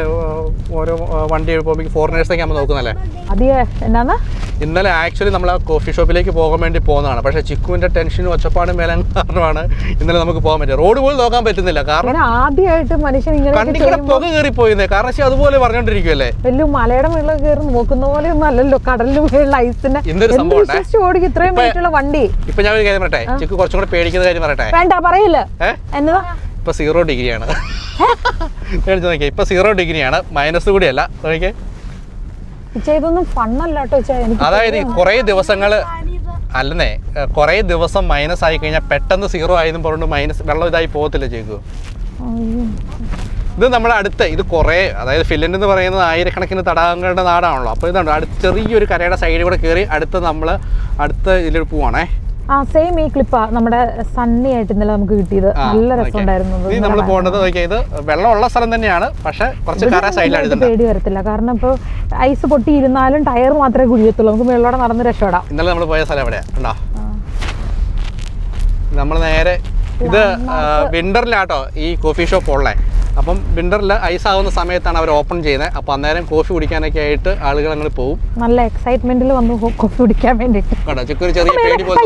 ഓരോ വണ്ടി പോകുമ്പോൾ ഫോറിനേഴ്സൊക്കെ നമ്മൾ നോക്കുന്നല്ലേ. അതെ, എന്നാ ഇന്നലെ ആക്ച്വലി നമ്മൾ ആ കോഫി ഷോപ്പിലേക്ക് പോകാൻ വേണ്ടി പോകുന്നതാണ്. പക്ഷേ ചിക്കുവിൻ്റെ ടെൻഷനും ഒച്ചപ്പാടും മേലും കാരണമാണ് ഇന്നലെ നമുക്ക് പോകാൻ പറ്റിയത്. റോഡ് പോലും നോക്കാൻ പറ്റുന്നില്ല. കാരണം ആദ്യമായിട്ട് മനുഷ്യൻ കണ്ണിക്കൂടെ പുക കയറിപ്പോയിന്നേ. കാരണം അതുപോലെ പറഞ്ഞോണ്ടിരിക്കുവല്ലേ. വലിയ മലയുടെ മുകളിൽ കയറി നോക്കുന്ന പോലെ ഒന്നും അല്ലല്ലോ കടലിന് മുകളിൽ ഐസിന്റെ. എന്തൊരു സംഭവം ഓടിക്കും ഇത്രയും വെയിറ്റുള്ള വണ്ടി. ഇപ്പൊ ഞാൻ ഒരു കാര്യം പറയട്ടെ, ചിക്കു കുറച്ചും കൂടെ പേടിക്കുന്ന കാര്യം പറയട്ടെ. വേണ്ട, പറയില്ല. എന്നതാ ഇപ്പൊ 0 ഡിഗ്രിയാണ്. നോക്കിയാൽ ഇപ്പൊ 0 ഡിഗ്രിയാണ്, മൈനസ് കൂടിയല്ല. നോക്കിയേ, ഇതൊന്നും ഫണ്ണല്ല കേട്ടോ. അതായത് കുറേ ദിവസങ്ങൾ അല്ലെന്നേ, കുറേ ദിവസം മൈനസ് ആയി കഴിഞ്ഞാൽ പെട്ടെന്ന് 0 ആയതും പറഞ്ഞുകൊണ്ട് മൈനസ് വെള്ളം ഇതായി പോകത്തില്ല ചേക്കു. ഇത് നമ്മുടെ അടുത്ത് ഇത് കുറേ, അതായത് ഫിൻലൻഡ് എന്ന് പറയുന്നത് ആയിരക്കണക്കിന് തടാകങ്ങളുടെ നാടാണല്ലോ. അപ്പോൾ ഇതുണ്ട് അടുത്ത് ചെറിയൊരു കരയുടെ സൈഡിൽ കൂടെ കയറി അടുത്ത ഇതിൽ പോവാണേ. സെയിം ഈ ക്ലിപ്പാ നമ്മുടെ സണ്ണി ആയിട്ട് ഇന്നലെ നമുക്ക് കിട്ടിയത്. നല്ല രസമുണ്ടായിരുന്നു. നമ്മൾ പോകേണ്ടത് നോക്കിയാൽ ഇത് വെള്ളമുള്ള സ്ഥലം തന്നെയാണ്, പക്ഷെ കുറച്ച് കര സൈഡിലാണ്. പേടി വരത്തില്ല, കാരണം ഇപ്പോൾ ഐസ് പൊട്ടിയിരുന്നാലും ടയർ മാത്രമേ കുഴിയത്തുള്ളൂ. നമുക്ക് വെള്ളോടെ നടന്ന് രക്ഷപ്പെടാം. ഇന്നലെ നമ്മൾ പോയ സ്ഥലം എവിടെയാ ഉണ്ടോ? നമ്മൾ നേരെ ഇത് വിന്ററിലാട്ടോ ഈ കോഫി ഷോപ്പ് ഉള്ളത്. അപ്പം വിന്ററിൽ ഐസ് ആവുന്ന സമയത്താണ് അവർ ഓപ്പൺ ചെയ്യുന്നത്. അപ്പം അന്നേരം കോഫി കുടിക്കാനൊക്കെ ആയിട്ട് ആളുകൾ അങ്ങനെ പോകും. നല്ല എക്സൈറ്റ്മെന്റിൽ വന്നു കോഫി കുടിക്കാൻ വേണ്ടിട്ട്. കേട്ടോ, ചിക്കു ഒരു ചെറിയ പേടി പോലെ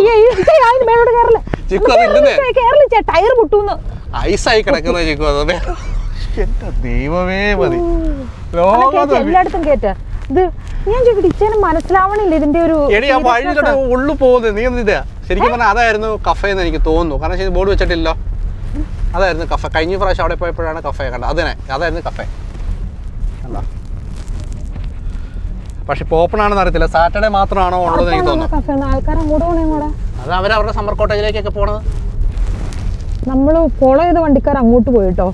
ടയർ പൊട്ടൂന്ന് ഐസായി കിടക്കുന്ന ചിക്കു. അത് എന്റെ ദൈവമേ മതി. എല്ലായിടത്തും കേറ്റ ഇത് ഞാൻ ചോദിക്കട്ടെ, ഇച്ചേനെ മനസ്സിലാവണില്ല ഇതിന്റെ ഒരു വഴിയിലൂടെ ഉള്ളു പോകുന്നത്. നീ ഒന്നും ഇതാ ശരിക്കും പറഞ്ഞാൽ അതായിരുന്നു കഫേ എന്ന് എനിക്ക് തോന്നുന്നു. കാരണം ബോർഡ് വെച്ചിട്ടില്ലോ. അതായിരുന്നു കഫേ. കഴിഞ്ഞ പ്രാവശ്യം അവിടെ പോയപ്പോഴാണ് കഫേ കണ്ടത്. അതായിരുന്നു കഫേ കണ്ടോ. പക്ഷെ ഇപ്പോൾ ഓപ്പൺ ആണെന്ന് അറിയത്തില്ല. സാറ്റർഡേ മാത്രമാണോ ഉള്ളത് എനിക്ക് തോന്നുന്നു. അത് അവരവരുടെ സമ്മർ കോട്ടേജിലേക്കൊക്കെ പോണത്. നമ്മൾ ഫോളോ ചെയ്ത വണ്ടിക്കാർ അങ്ങോട്ട് പോയിട്ടോ.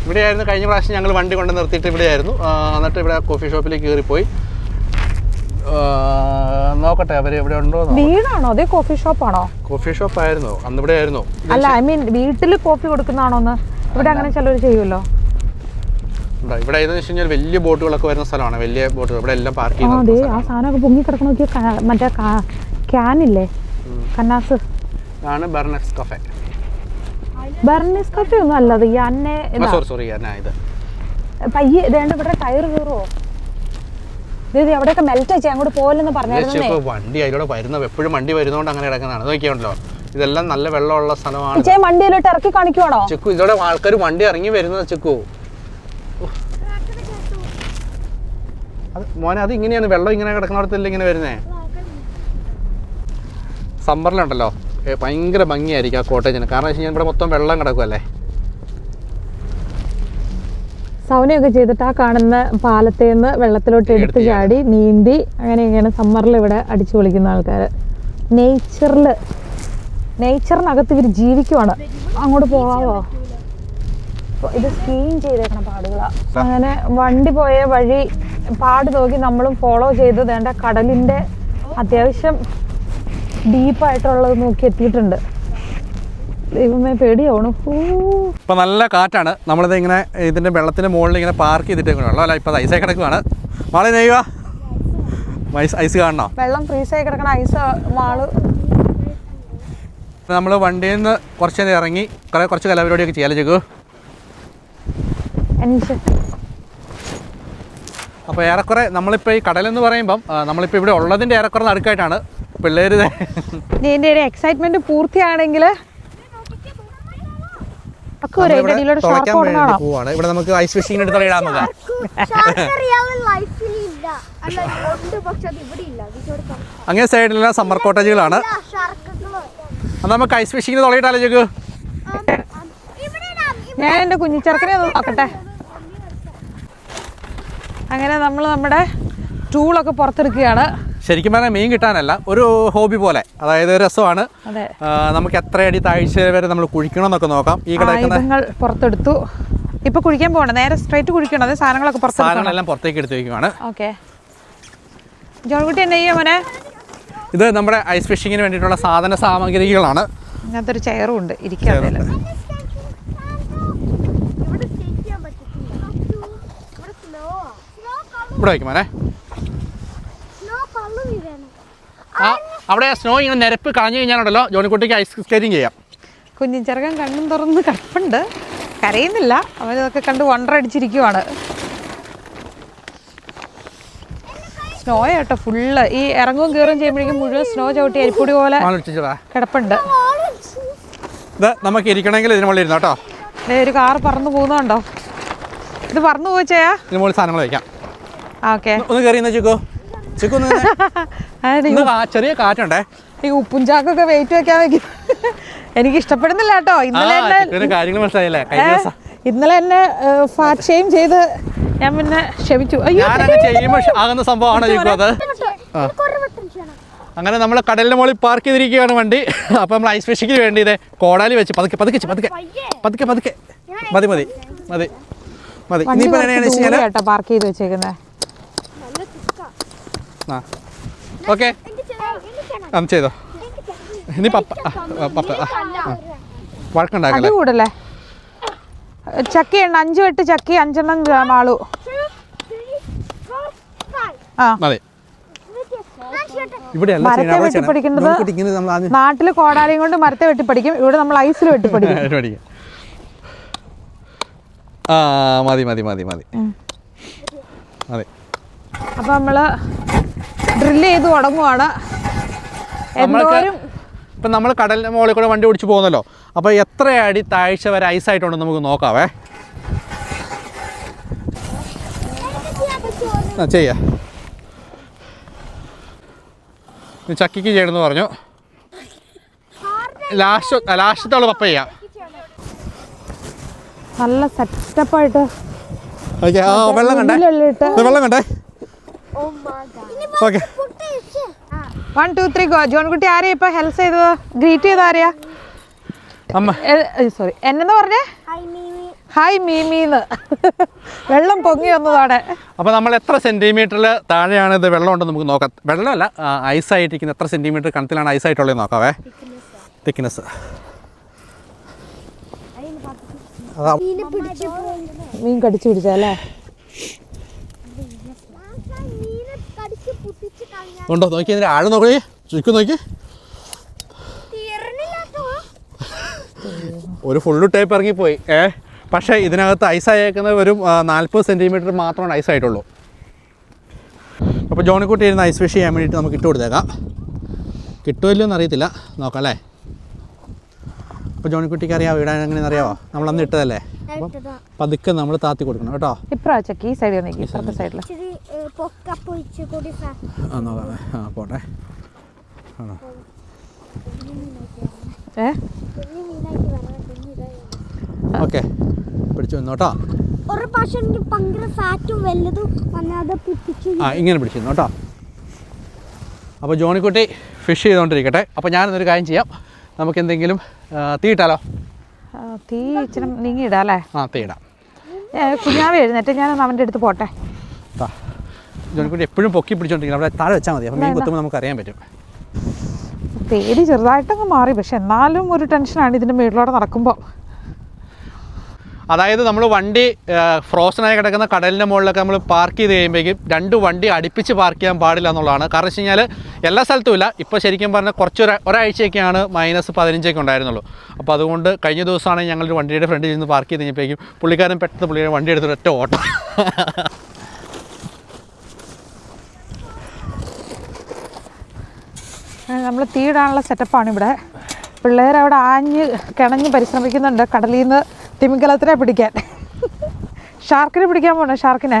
ഇവിടെയായിരുന്നു കഴിഞ്ഞ പ്രാവശ്യം ഞങ്ങൾ വണ്ടി കൊണ്ട് നിർത്തിയിട്ട് ഇവിടെയായിരുന്നു. എന്നിട്ട് ഇവിടെ കോഫി ഷോപ്പിലേക്ക് കയറിപ്പോയി. നോക്കട്ടെ അവർ ഇവിടെ ഉണ്ടോ. വീടാണോ അതേ കോഫി ഷോപ്പാണോ? കോഫി ഷോപ്പ് ആയിരുന്നു അന്ന്. ഇവിടെ ആയിരുന്നു. അല്ല, ഐ മീൻ വീട്ടിൽ കോഫി കൊടുക്കുന്നതാണോന്ന്. ഇവിടെ അങ്ങനെ ചിലർ ചെയ്യുമല്ലോ. ഇവിടെ ഏതെന്ന് വെച്ച് കഴിഞ്ഞാൽ വലിയ ബോട്ടുകളൊക്കെ വരുന്ന സ്ഥലമാണ്. വലിയ ബോട്ടുകൾ ഇവിടെ എല്ലാം പാർക്ക് ചെയ്യുന്നത്. അതെ, ആ സാധനമൊക്കെ പൊങ്ങി കിടക്കണ നോക്കിയാൽ മറ്റേ ക്യാനില്ലേ, കന്നാസ് ആണ് ബെർണസ് കഫേ. ബെർണസ് കഫേ ഒന്നും അല്ലത്. ഈ അന്നെ സോറി ഇത് പയ്യെ ഇതേണ്ട ഇവിടെ ടയർ കയറുമോ? അവിടെയൊക്കെ മെൽറ്റ് വെച്ചാൽ അങ്ങോട്ട് പോലെന്ന് പറഞ്ഞായിരുന്നു. വണ്ടി അതിലൂടെ വരുന്നത് എപ്പോഴും വണ്ടി വരുന്നതുകൊണ്ട് അങ്ങനെ കിടക്കുന്നതാണ്. നോക്കിയുണ്ടല്ലോ, ഇതെല്ലാം നല്ല വെള്ളമുള്ള സ്ഥലമാണ്. വണ്ടിയിലോട്ട് ഇറക്കി കാണിക്കുവാണോ ചിക്കു? ഇതോടെ ആൾക്കാർ വണ്ടി ഇറങ്ങി വരുന്നത് ചിക്കു. മോനെ അത് ഇങ്ങനെയാണ് വെള്ളം ഇങ്ങനെ കിടക്കുന്നിടത്തല്ല ഇങ്ങനെ വരുന്നേ. സമ്മറിലുണ്ടല്ലോ ഭയങ്കര ഭംഗിയായിരിക്കും ആ കോട്ടേജിന്. കാരണം വെച്ച് കഴിഞ്ഞാൽ ഇവിടെ മൊത്തം വെള്ളം കിടക്കുമല്ലേ. സൗനയൊക്കെ ചെയ്തിട്ട് ആ കാണുന്ന പാലത്തേന്ന് വെള്ളത്തിലോട്ട് എടുത്ത് ചാടി നീന്തി അങ്ങനെയൊക്കെയാണ് സമ്മറിൽ ഇവിടെ അടിച്ചു പൊളിക്കുന്ന ആൾക്കാർ. നേച്ചറിനകത്ത് ഇവർ ജീവിക്കുവാണ്. അങ്ങോട്ട് പോകാവോ? ഇത് സ്കീയിങ് ചെയ്തേക്കണ പാടുകളാണ്. അങ്ങനെ വണ്ടി പോയ വഴി പാട് നോക്കി നമ്മളും ഫോളോ ചെയ്ത് വേണ്ട കടലിൻ്റെ അത്യാവശ്യം ഡീപ്പായിട്ടുള്ളത് നോക്കി എത്തിയിട്ടുണ്ട്. ദൈവമേ പേടിയാവണു. ഇപ്പം നല്ല കാറ്റാണ്. നമ്മളിത് ഇങ്ങനെ ഇതിൻ്റെ വെള്ളത്തിൻ്റെ മുകളിൽ ഇങ്ങനെ പാർക്ക് ചെയ്തിട്ടേക്കണം. വെള്ളമല്ല, ഇപ്പം ഐസായി കിടക്കുവാണ്. മാളെ നെയ്യുക ഐസ് കാണണോ? വെള്ളം ഫ്രീസായി കിടക്കണ ഐസ് മാള്. നമ്മൾ വണ്ടിയിൽ നിന്ന് കുറച്ച് നേരം ഇറങ്ങി കുറച്ച് കലാപരിപാടിയൊക്കെ ചെയ്യാലോ ചെക്കു. അപ്പോൾ ഏറെക്കുറെ നമ്മളിപ്പോൾ ഈ കടലെന്ന് പറയുമ്പം നമ്മളിപ്പോൾ ഇവിടെ ഉള്ളതിൻ്റെ ഏറെക്കുറെ നടുക്കായിട്ടാണ് പിള്ളേർ. ഇതിൻ്റെ ഒരു എക്സൈറ്റ്മെന്റ് പൂർത്തിയാണെങ്കിൽ പോവാണ്. ഇവിടെ നമുക്ക് ഐസ് ഫിഷിംഗ് എടുത്ത് ഇടാൻ നോക്കാം. അങ്ങനെ സൈഡിലെല്ലാം സമ്മർ കോട്ടേജുകളാണ്. അത് നമുക്ക് ഐസ് ഫിഷിങ്ങിന് തുളയിട്ടാലോ ചോക്ക്. ഞാൻ എൻ്റെ കുഞ്ഞിച്ചെറുക്കനെ ഒന്ന് നോക്കട്ടെ. അങ്ങനെ നമ്മൾ നമ്മുടെ ടൂളൊക്കെ പുറത്തെടുക്കുകയാണ്. ശരിക്കും പറഞ്ഞാൽ മീൻ കിട്ടാനല്ല, ഒരു ഹോബി പോലെ, അതായത് രസമാണ്. അതെ, നമുക്ക് എത്ര അടി താഴ്ച വരെ നമ്മൾ കുഴിക്കണം എന്നൊക്കെ നോക്കാം. ഈ ആയുധങ്ങൾ പുറത്തെടുത്തു. ഇപ്പൊ കുഴിക്കാൻ പോകണം, നേരെ സ്ട്രൈറ്റ് കുഴിക്കണം. അതെ, സാധനങ്ങളെല്ലാം പുറത്തേക്ക് എടുത്ത് വയ്ക്കുവാണ്. ഓക്കെ, ജോൺകുട്ടി എന്നെ ചെയ്യാം മോനെ. ഇത് നമ്മുടെ ഐസ് ഫിഷിങ്ങിന് വേണ്ടിയിട്ടുള്ള സാധന സാമഗ്രികളാണ്. ഇങ്ങനത്തെ ഒരു ചെയറും ഉണ്ട് ഇരിക്കാൻ. ഇവിടെ വയ്ക്കും മോനെ. അവിടെ സ്നോ ഇങ്ങനെ നിരപ്പ് കളഞ്ഞു കഴിഞ്ഞാലുണ്ടല്ലോ ജോണിക്കുട്ടിക്ക് ഐസ് സ്കേറ്റിംഗ് ചെയ്യാം. കുഞ്ഞിൻ ചെറുക്കൻ കണ്ണും തുറന്ന് കിടപ്പുണ്ട്, കരയുന്നില്ല. അവനതൊക്കെ കണ്ട് വണ്ടർ അടിച്ചിരിക്കുവാണ്. സ്നോ കേട്ടോ ഫുള്ള്. ഈ ഇറങ്ങും കയറും ചെയ്യുമ്പോഴേക്കും മുഴുവൻ സ്നോ ചവിട്ടി അരിപ്പൊടി പോലെ കിടപ്പുണ്ട്. ഇത് നമുക്ക് ഇരിക്കണമെങ്കിൽ ഇതിന് മുകളിൽ ഇരുന്നോ കേട്ടോ. ഒരു കാർ പറന്നു പോകുന്നുണ്ടോ? ഇത് പറന്നു പോയിച്ചയാ. ഇതിന് മുകളിൽ സാധനങ്ങൾ വയ്ക്കാം. ഓക്കെ, ഒന്ന് കയറിയെന്ന് ചിക്കു. ചിക്കു ചെറിയ കാറ്റുണ്ടേ. ഈ ഉപ്പും ചാക്കൊക്കെ വെയിറ്റ് വെക്കാൻ വെക്കും. എനിക്ക് ഇഷ്ടപ്പെടുന്നില്ല കേട്ടോ. ഇന്നലെ എന്നെ ഫാറ്റ് ഷെയിം ചെയ്ത് ഞാൻ പിന്നെ ക്ഷമിച്ചു. ആകുന്ന സംഭവമാണ് ചിക്കു അത്. അങ്ങനെ നമ്മൾ കടലിന് മുകളിൽ പാർക്ക് ചെയ്തിരിക്കുകയാണ് വണ്ടി. അപ്പം നമ്മൾ ഐസ് ഫിഷിങ്ങിന് വേണ്ടി ഇതേ കോടാലി വെച്ച് പതുക്കെ പതുക്കെ പതുക്കെ പതുക്കെ പതുക്കെ മതി മതി മതി മതി. ഇനിയിപ്പോൾ എങ്ങനെയാണെന്ന് വെച്ച് കഴിഞ്ഞാൽ പാർക്ക് ചെയ്ത് വെച്ചേക്കുന്നത്. ആ ഓക്കെ, ചെയ്തോ. ഇനി വഴക്കുണ്ടാക്കല്ലേ കൂടല്ലേ. ചക്കയുണ്ട്, 5 വെട്ട് ചക്കി, 5 മാളു. ആ മതി. മരത്തെ വെട്ടിപ്പടിക്കേണ്ടത് നാട്ടില് കോടാലിയും കൊണ്ട് മരത്തെ വെട്ടിപ്പടിക്കും. ഇവിടെ നമ്മൾ ഐസിൽ വെട്ടിപ്പടിക്കും. ആ മതി മതി മതി മതി മതി. അപ്പൊ നമ്മള് ഡ്രില്ല് ചെയ്ത് തുടങ്ങുവാണ്. ഇപ്പം നമ്മൾ കടലിൻ്റെ മുകളിൽ കൂടെ വണ്ടി ഓടിച്ച് പോകുന്നല്ലോ. അപ്പോൾ എത്ര അടി താഴ്ച വരെ ഐസായിട്ടുണ്ടെന്ന് നമുക്ക് നോക്കാവേ. ചെയ്യാം. ചക്കിക്ക് ചെയ്യണമെന്ന് പറഞ്ഞു. ലാസ്റ്റത്തോളം പപ്പ ചെയ്യാം. നല്ല സെറ്റപ്പായിട്ട് വെള്ളം കണ്ടേ, വെള്ളം കണ്ടേ. Okay, 1 2 3 go. ജോൺകുട്ടി ആരെയാ ഇപ്പൊ ഹെൽപ്പ് ചെയ്തത്? ഗ്രീറ്റ് ചെയ്ത ആരെയാ? സോറി, എന്നെന്ന് പറഞ്ഞേ ഹായ് മീമീന്ന്. വെള്ളം പൊങ്ങി വന്നതോടെ. അപ്പോൾ നമ്മൾ എത്ര സെൻറ്റിമീറ്ററിൽ താഴെയാണ് ഇത് വെള്ളം ഉണ്ടെന്ന് നമുക്ക് നോക്കാം. വെള്ളമല്ല, ഐസായിട്ടിരിക്കുന്ന എത്ര സെൻറ്റിമീറ്റർ കണത്തിലാണ് ഐസായിട്ടുള്ളത് നോക്കാവേ. തിക്നെസ് മീൻ കടിച്ചു പിടിച്ചല്ലേ. ഉണ്ടോ നോക്കി, ഇതിൻ്റെ ആഴം നോക്കി, ചുരുക്കം നോക്കി. ഒരു ഫുള്ള് ടൈപ്പ് ഇറങ്ങിപ്പോയി. പക്ഷേ ഇതിനകത്ത് ഐസായേക്കുന്നത് ഒരു 40 സെൻറ്റിമീറ്റർ മാത്രമാണ് ഐസായിട്ടുള്ളൂ. അപ്പോൾ ജോണിക്കുട്ടി ഇരുന്ന് ഐസ് ഫിഷ് ചെയ്യാൻ വേണ്ടിയിട്ട് നമുക്ക് ഇട്ട് കൊടുത്തേക്കാം. കിട്ടുമല്ലോ എന്നറിയത്തില്ല, നോക്കാം അല്ലേ. അപ്പോൾ ജോണിക്കുട്ടിക്ക് അറിയാമോ ഇടാൻ എങ്ങനെയെന്ന് അറിയാമോ? നമ്മളന്ന് ഇട്ടതല്ലേ. അപ്പം പതുക്കെ നമ്മൾ താത്തി കൊടുക്കണം കേട്ടോ. ഇപ്രാവശ്യം ഈ സൈഡിൽ നോക്കി, ഇപ്പുറത്തെ സൈഡിൽ നോക്കാം. ആ പോട്ടെ. ആണോ? ഓക്കെ, പിടിച്ചു വന്നോട്ടോ. ആ ഇങ്ങനെ പിടിച്ചിരുന്നു കേട്ടോ. അപ്പോൾ ജോണിക്കുട്ടി ഫിഷ് ചെയ്തുകൊണ്ടിരിക്കട്ടെ. അപ്പോൾ ഞാനൊരു കാര്യം ചെയ്യാം, നമുക്ക് എന്തെങ്കിലും തീ ഇട്ടാലോ? തീ ഇച്ചിരി നീങ്ങി ഇടാം അല്ലേ? ആ തീ ഇടാം. കുഞ്ഞാവി എഴുന്നേറ്റ് ഞാനൊന്ന് അവൻ്റെ അടുത്ത് പോട്ടെ. ജോണിക്കുട്ടി എപ്പോഴും പൊക്കി പിടിച്ചോണ്ടിരിക്കണം. അവിടെ താഴെ വെച്ചാൽ മതി. അപ്പോൾ മീൻ കുത്തുമ്പോൾ നമുക്ക് അറിയാൻ പറ്റും. പേടി ചെറുതായിട്ടങ്ങ് മാറി, പക്ഷെ എന്നാലും ഒരു ടെൻഷനാണ് ഇതിൻ്റെ മുകളിലൂടെ നടക്കുമ്പോൾ. അതായത് നമ്മൾ വണ്ടി ഫ്രോസണായി കിടക്കുന്ന കടലിൻ്റെ മുകളിലൊക്കെ നമ്മൾ പാർക്ക് ചെയ്ത് കഴിയുമ്പോഴേക്കും 2 വണ്ടി അടുപ്പിച്ച് പാർക്ക് ചെയ്യാൻ പാടില്ല എന്നുള്ളതാണ്. കാരണം വെച്ച് കഴിഞ്ഞാൽ എല്ലാ സ്ഥലത്തും ഇല്ല. ഇപ്പോൾ ശരിക്കും പറഞ്ഞാൽ ഒരാഴ്ചയൊക്കെയാണ് -15 ഉണ്ടായിരുന്നുള്ളൂ. അപ്പോൾ അതുകൊണ്ട് കഴിഞ്ഞ ദിവസമാണ് ഞങ്ങളൊരു വണ്ടിയുടെ ഫ്രണ്ടിൽ നിന്ന് പാർക്ക് ചെയ്ത് കഴിഞ്ഞപ്പോഴേക്കും പുള്ളിക്കാരൻ പെട്ടെന്ന് പുള്ളിയുടെ വണ്ടി എടുത്തിട്ട് ഒറ്റ ഓട്ടം. നമ്മൾ തീയിടാനുള്ള സെറ്റപ്പാണ് ഇവിടെ. പിള്ളേരവിടെ ആഞ്ഞ് കിണഞ്ഞ് പരിശ്രമിക്കുന്നുണ്ട് കടലിൽ നിന്ന് തിമിംഗലത്തിനെ പിടിക്കാൻ. ഷാർക്കിനെ പിടിക്കാൻ പോണേ, ഷാർക്കിനെ.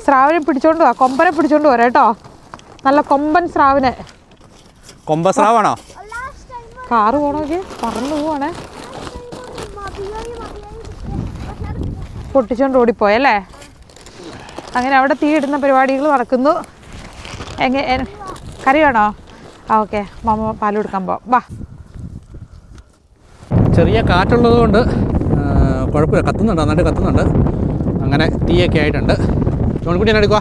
സ്രാവിനെ പിടിച്ചോണ്ട് പോവാ, കൊമ്പനെ പിടിച്ചോണ്ട് പോരാ കേട്ടോ. നല്ല കൊമ്പൻ സ്രാവിനെ. കൊമ്പസ്രാവാണോ? കാറ് പോണോക്കെ പറന്നു പോവാണേ. പൊട്ടിച്ചോണ്ട് ഓടിപ്പോയല്ലേ. അങ്ങനെ അവിടെ തീ ഇടുന്ന പരിപാടികൾ നടക്കുന്നു. കറി വേണോ? ആ ഓക്കെ, മാമ പാൽ കൊടുക്കാൻ പോവാം. വാ. ചെറിയ കാറ്റുള്ളത് കൊണ്ട് കുഴപ്പമില്ല, കത്തുന്നുണ്ട്, നന്നായിട്ട് കത്തുന്നുണ്ട്. അങ്ങനെ തീയൊക്കെ ആയിട്ടുണ്ട്. ജോണിക്കുട്ടി എന്നെ എടുക്കുക.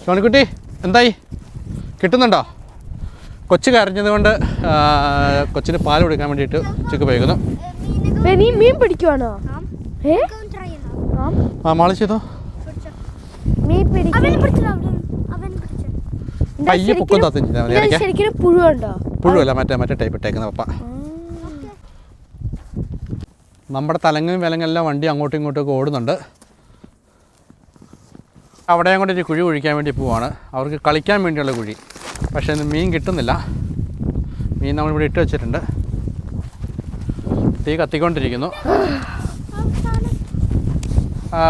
ജോണിക്കുട്ടി എന്തായി, കിട്ടുന്നുണ്ടോ? കൊച്ചു കരഞ്ഞത് കൊണ്ട് കൊച്ചിന് പാൽ കൊടുക്കാൻ വേണ്ടിയിട്ട് ചിക്ക് പോയിക്കുന്നു. മീൻ പിടിക്കുവാണോ? ആ മാളി ചെയ്തോ. പയ്യെ പൊക്കം തത്തിഞ്ഞാൽ മതി. ഇടയ്ക്ക് പുഴുവല്ല, മറ്റേ ടൈപ്പ് ഇട്ടേക്കുന്ന പപ്പ. നമ്മുടെ തലങ്ങും വിലങ്ങെല്ലാം വണ്ടി അങ്ങോട്ടും ഇങ്ങോട്ടുമൊക്കെ ഓടുന്നുണ്ട്. അവിടെയും കൊണ്ട് ഒരു കുഴി കുഴിക്കാൻ വേണ്ടി പോവാണ്. അവർക്ക് കളിക്കാൻ വേണ്ടിയുള്ള കുഴി. പക്ഷേ ഇന്ന് മീൻ കിട്ടുന്നില്ല. മീൻ നമ്മളിവിടെ ഇട്ട് വെച്ചിട്ടുണ്ട്. തീ കത്തിക്കൊണ്ടിരിക്കുന്നു.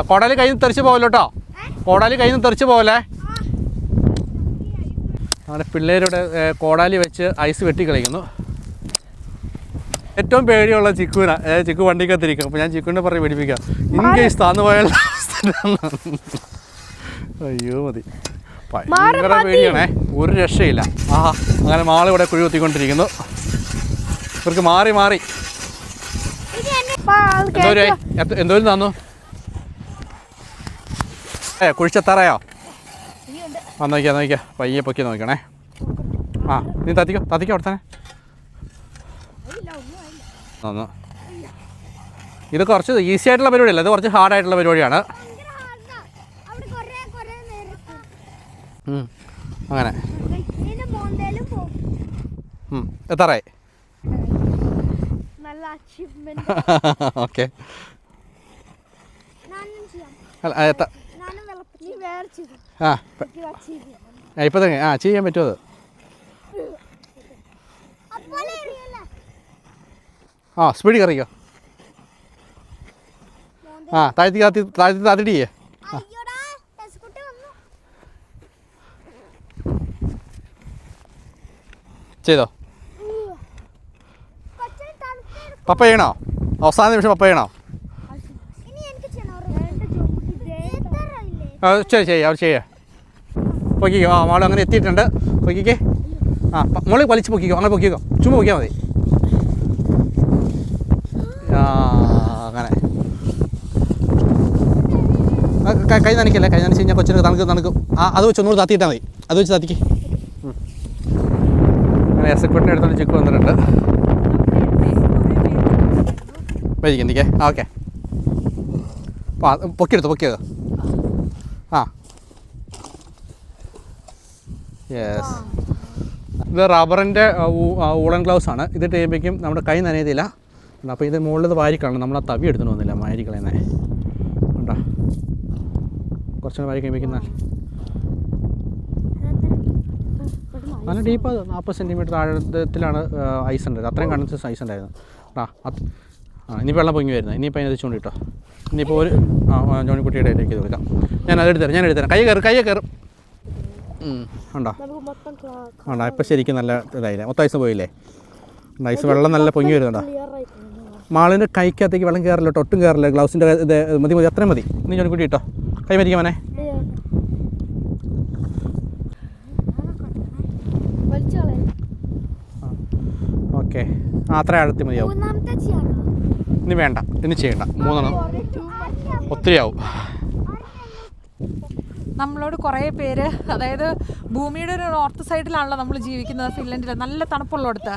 കോടാലി കയ്യിൽ നിന്ന് തെറിച്ച് പോകല്ലോ കേട്ടോ. കോടാലി കയ്യിൽ നിന്ന് തെറിച്ച് പോകല്ലേ. അങ്ങനെ പിള്ളേരുടെ കോടാലി വെച്ച് ഐസ് വെട്ടി കളിക്കുന്നു. ഏറ്റവും പേടിയുള്ള ചിക്കുവിനാ. ചിക്കു വണ്ടിക്കകത്തിരിക്കും. അപ്പോൾ ഞാൻ ചിക്കുവിനെ പറഞ്ഞ് പേടിപ്പിക്കാം, ഇൻ കേസ് താന്നു പോയാൽ അയ്യോ മതി. ഭയങ്കര പേടിയാണേ, ഒരു രക്ഷയില്ല. ആഹാ, അങ്ങനെ മാളിവിടെ കുഴി കുത്തിക്കൊണ്ടിരിക്കുന്നു. ഇവർക്ക് മാറി മാറി എന്തോരം തന്നു. കുഴിച്ചെത്താറായോ? നോക്കിയാ പയ്യെ പൊക്കി നോക്കണേ. ആ നീ തത്തിക്കോ അവിടെ തന്നെ. ഇത് കുറച്ച് ഈസി ആയിട്ടുള്ള പരിപാടിയല്ല, ഇത് കുറച്ച് ഹാർഡായിട്ടുള്ള പരിപാടിയാണ്. അങ്ങനെ എത്താറായി. ഓക്കെ, ഇപ്പം തന്നെ ചെയ്യാൻ പറ്റുമോ? അത് സ്പീഡിൽ കറിയോ? താഴ്ത്തിടിയേ. ചെയ്തോ? പപ്പ ചെയ്യണോ? അവസാന നിമിഷം പപ്പ ചെയ്യണോ? ശരി അവർ ചെയ്യാം. പൊക്കിക്കോ. മോള് അങ്ങനെ എത്തിയിട്ടുണ്ട്. പൊക്കിക്കേ. മോളി വലിച്ച് പൊക്കിക്കോ. അങ്ങനെ പൊക്കിക്കോ, ചുമ്മാ പൊക്കിയാൽ മതി. അങ്ങനെ കൈ നനയ്ക്കല്ലേ. കൈ നനച്ച് കഴിഞ്ഞാൽ കൊച്ചിന് തണുക്കും. അത് വെച്ച് ഒന്നുകൂടി താത്തിയിട്ടാൽ മതി. അത് വെച്ച് താത്തിക്ക്. അങ്ങനെ എസക്കുട്ടിനെ എടുത്തോണ്ട് ചിക്ക് വന്നിട്ടുണ്ട്. വരിക്കെന്തിക്കേ. ഓക്കെ, പൊക്കിയത്. യെസ്, ഇത് റബ്ബറിൻ്റെ ഊളൻ ഗ്ലൗസ് ആണ്. ഇത് ചെയ്യുമ്പോഴേക്കും നമ്മുടെ കൈ നനയത്തില്ല. അപ്പോൾ ഇത് മുകളിൽ വാരിക്കണം. നമ്മൾ ആ തവി എടുത്തുകൊണ്ട് വന്നില്ല, മാരിക്കളെന്നെ ഉണ്ടോ. കുറച്ചുകൂടെ വാരി കഴിയുമ്പോഴേക്കും നല്ല ഡീപ്പ്. 40 സെൻറ്റിമീറ്റർ ആഴത്തിലാണ് ഐസ് ഉണ്ടായത്. അത്രയും കണ്ടൻസ് ഐസ് ഉണ്ടായിരുന്നു. ഇനിയിപ്പോൾ വെള്ളം പൊങ്ങി വരുന്നത്. ഇനിയിപ്പോൾ അതിനെ വെച്ചുകൊണ്ട് കിട്ടോ. ഇനിയിപ്പോൾ ഒരു ജോണിക്കുട്ടിയുടെ ഇടയ്ക്ക് ഇത് കൊടുക്കാം. ഞാൻ എടുത്തരാം. കൈ കയറും. ഉണ്ടോ? ഇപ്പോൾ ശരിക്കും നല്ല ഇതായില്ലേ. മൊത്തം ഐസ് പോയില്ലേ? ഐസ് വെള്ളം നല്ല പൊങ്ങി വരുന്നുണ്ടോ? മാളിൻ്റെ കൈക്കകത്തേക്ക് വെള്ളം കയറില്ല കേട്ടോ, ഒട്ടും കയറില്ല. ഗ്ലൗസിൻ്റെ ഇത് മതി, അത്രയും മതി. നീ ജോണിക്കുട്ടി ഇട്ടോ. കൈ മരിക്കാം മോനെ. ഓക്കെ, അത്ര ആഴത്തി മതിയാവും. ഇനി വേണ്ട, ഇനി ചെയ്യണ്ട. 3 ഒത്തിരി ആവും. നമ്മളോട് കുറേ പേര്, അതായത് ഭൂമിയുടെ ഒരു നോർത്ത് സൈഡിലാണല്ലോ നമ്മൾ ജീവിക്കുന്നത്, ഫിൻലൻഡിൽ നല്ല തണുപ്പുള്ളിടത്ത്.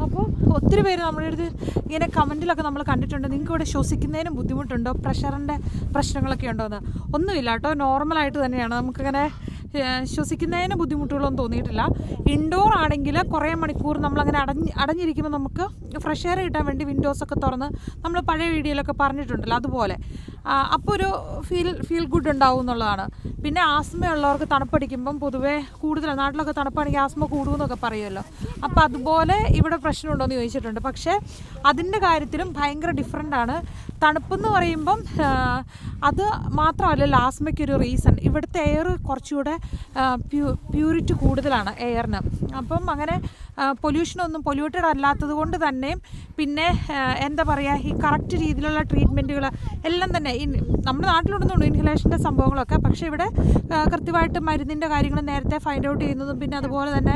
അപ്പോൾ ഒത്തിരി പേര് നമ്മുടെ അടുത്ത് ഇങ്ങനെ കമൻറ്റിലൊക്കെ നമ്മൾ കണ്ടിട്ടുണ്ട്, നിങ്ങൾക്ക് ഇവിടെ ശ്വസിക്കുന്നതിനും ബുദ്ധിമുട്ടുണ്ടോ, പ്രഷറിൻ്റെ പ്രശ്നങ്ങളൊക്കെ ഉണ്ടോ എന്ന്. ഒന്നുമില്ല കേട്ടോ, നോർമലായിട്ട് തന്നെയാണ്. നമുക്കിങ്ങനെ ശ്വസിക്കുന്നതിന് ബുദ്ധിമുട്ടുകളൊന്നും തോന്നിയിട്ടില്ല. ഇൻഡോർ ആണെങ്കിൽ കുറേ മണിക്കൂർ നമ്മളങ്ങനെ അടഞ്ഞിരിക്കുമ്പോൾ നമുക്ക് ഫ്രഷ് എയർ കിട്ടാൻ വേണ്ടി വിൻഡോസൊക്കെ തുറന്ന് നമ്മൾ പഴയ വീഡിയോയിലൊക്കെ പറഞ്ഞിട്ടുണ്ടല്ലോ, അതുപോലെ അപ്പോൾ ഒരു ഫീൽ ഗുഡ് ഉണ്ടാവും എന്നുള്ളതാണ്. പിന്നെ ആസ്മയുള്ളവർക്ക് തണുപ്പടിക്കുമ്പം പൊതുവേ കൂടുതൽ, നാട്ടിലൊക്കെ തണുപ്പാണെങ്കിൽ ആസ്മ കൂടുമെന്നൊക്കെ പറയുമല്ലോ. അപ്പോൾ അതുപോലെ ഇവിടെ പ്രശ്നമുണ്ടോ എന്ന് ചോദിച്ചിട്ടുണ്ട്. പക്ഷേ അതിൻ്റെ കാര്യത്തിലും ഭയങ്കര ഡിഫറെൻ്റാണ്. തണുപ്പെന്ന് പറയുമ്പം അത് മാത്രമല്ലല്ലോ ആസ്മയ്ക്കൊരു റീസൺ. ഇവിടുത്തെ എയർ കുറച്ചുകൂടെ പ്യൂരിറ്റി കൂടുതലാണ് എയറിന്. അപ്പം അങ്ങനെ പൊല്യൂഷനൊന്നും പൊല്യൂട്ടഡ് അല്ലാത്തത് കൊണ്ട് തന്നെയും പിന്നെ എന്താ പറയുക, ഈ കറക്റ്റ് രീതിയിലുള്ള ട്രീറ്റ്മെൻറ്റുകൾ എല്ലാം തന്നെ തന്നെ നമ്മുടെ നാട്ടിലുണ്ടെന്നുള്ളൂ ഇൻഹലേഷൻ്റെ സംഭവങ്ങളൊക്കെ. പക്ഷേ ഇവിടെ കൃത്യമായിട്ട് മരുന്നിൻ്റെ കാര്യങ്ങൾ നേരത്തെ ഫൈൻഡ് ഔട്ട് ചെയ്യുന്നതും പിന്നെ അതുപോലെ തന്നെ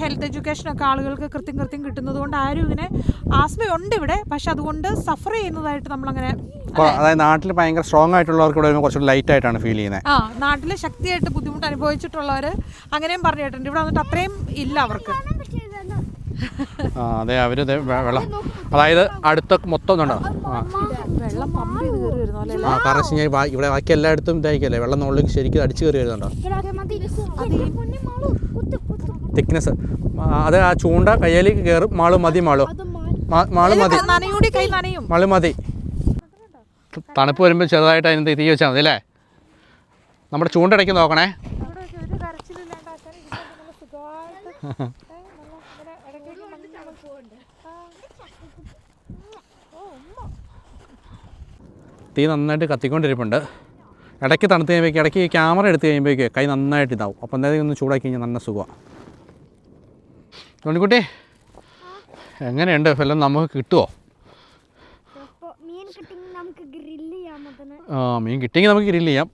ഹെൽത്ത് എഡ്യൂക്കേഷനൊക്കെ ആളുകൾക്ക് കൃത്യം കിട്ടുന്നത് കൊണ്ട് ആരും ഇങ്ങനെ ആസ്മയുണ്ട് ഇവിടെ, പക്ഷെ അതുകൊണ്ട് സഫർ ചെയ്യുന്നതായിട്ട് നമ്മളങ്ങനെ. അതായത് നാട്ടിൽ ഭയങ്കര സ്ട്രോങ് ആയിട്ടുള്ളവർക്ക് ഇവിടെ കുറച്ച് ലൈറ്റ് ആയിട്ടാണ് ഫീൽ ചെയ്യുന്നത്. നാട്ടിൽ ശക്തിയായിട്ട് ബുദ്ധിമുട്ട് അനുഭവിച്ചിട്ടുള്ളവർ അങ്ങനെയും പറഞ്ഞു കേട്ടിട്ടുണ്ട്. ഇവിടെ വന്നിട്ട് അത്രയും ഇല്ല അവർക്ക്. അതെ, അവർ വെള്ളം അതായത് അടുത്ത മൊത്തം ഉണ്ടോ വെള്ളം പമ്പ് ചെയ്ത് കയറി വരുന്നു അല്ലേ? കാരണം വെച്ച് കഴിഞ്ഞാൽ ഇവിടെ ബാക്കി എല്ലായിടത്തും ഇതായിരിക്കല്ലേ, വെള്ളം മുകളിൽ ശരിക്കും അടിച്ചു കയറി വരുന്നുണ്ടോ തിക്നെസ്. അത് ആ ചൂണ്ട കയ്യിലേക്ക് കയറും. മാള് മതി മാള് മതി. തണുപ്പ് വരുമ്പോൾ ചെറുതായിട്ട് അതിന് തീ വെച്ചാൽ മതി അല്ലേ. നമ്മുടെ ചൂണ്ടടയ്ക്ക് നോക്കണേ. തീ നന്നായിട്ട് കത്തിക്കൊണ്ടിരിപ്പുണ്ട്. ഇടയ്ക്ക് തണുത്ത് കഴിയുമ്പോഴേക്കും ഇടയ്ക്ക് ക്യാമറ എടുത്ത് കഴിയുമ്പോഴേക്ക് കൈ നന്നായിട്ട് ഇതാവും. അപ്പം എന്തായാലും ഒന്ന് ചൂടാക്കി കഴിഞ്ഞാൽ നല്ല സുഖമാണ്. ജോണിക്കുട്ടി എങ്ങനെയുണ്ട് ഫലം? നമുക്ക് കിട്ടുമോ? മീൻ കിട്ടിയെങ്കിൽ നമുക്ക് ഗ്രില്ല് ചെയ്യാം.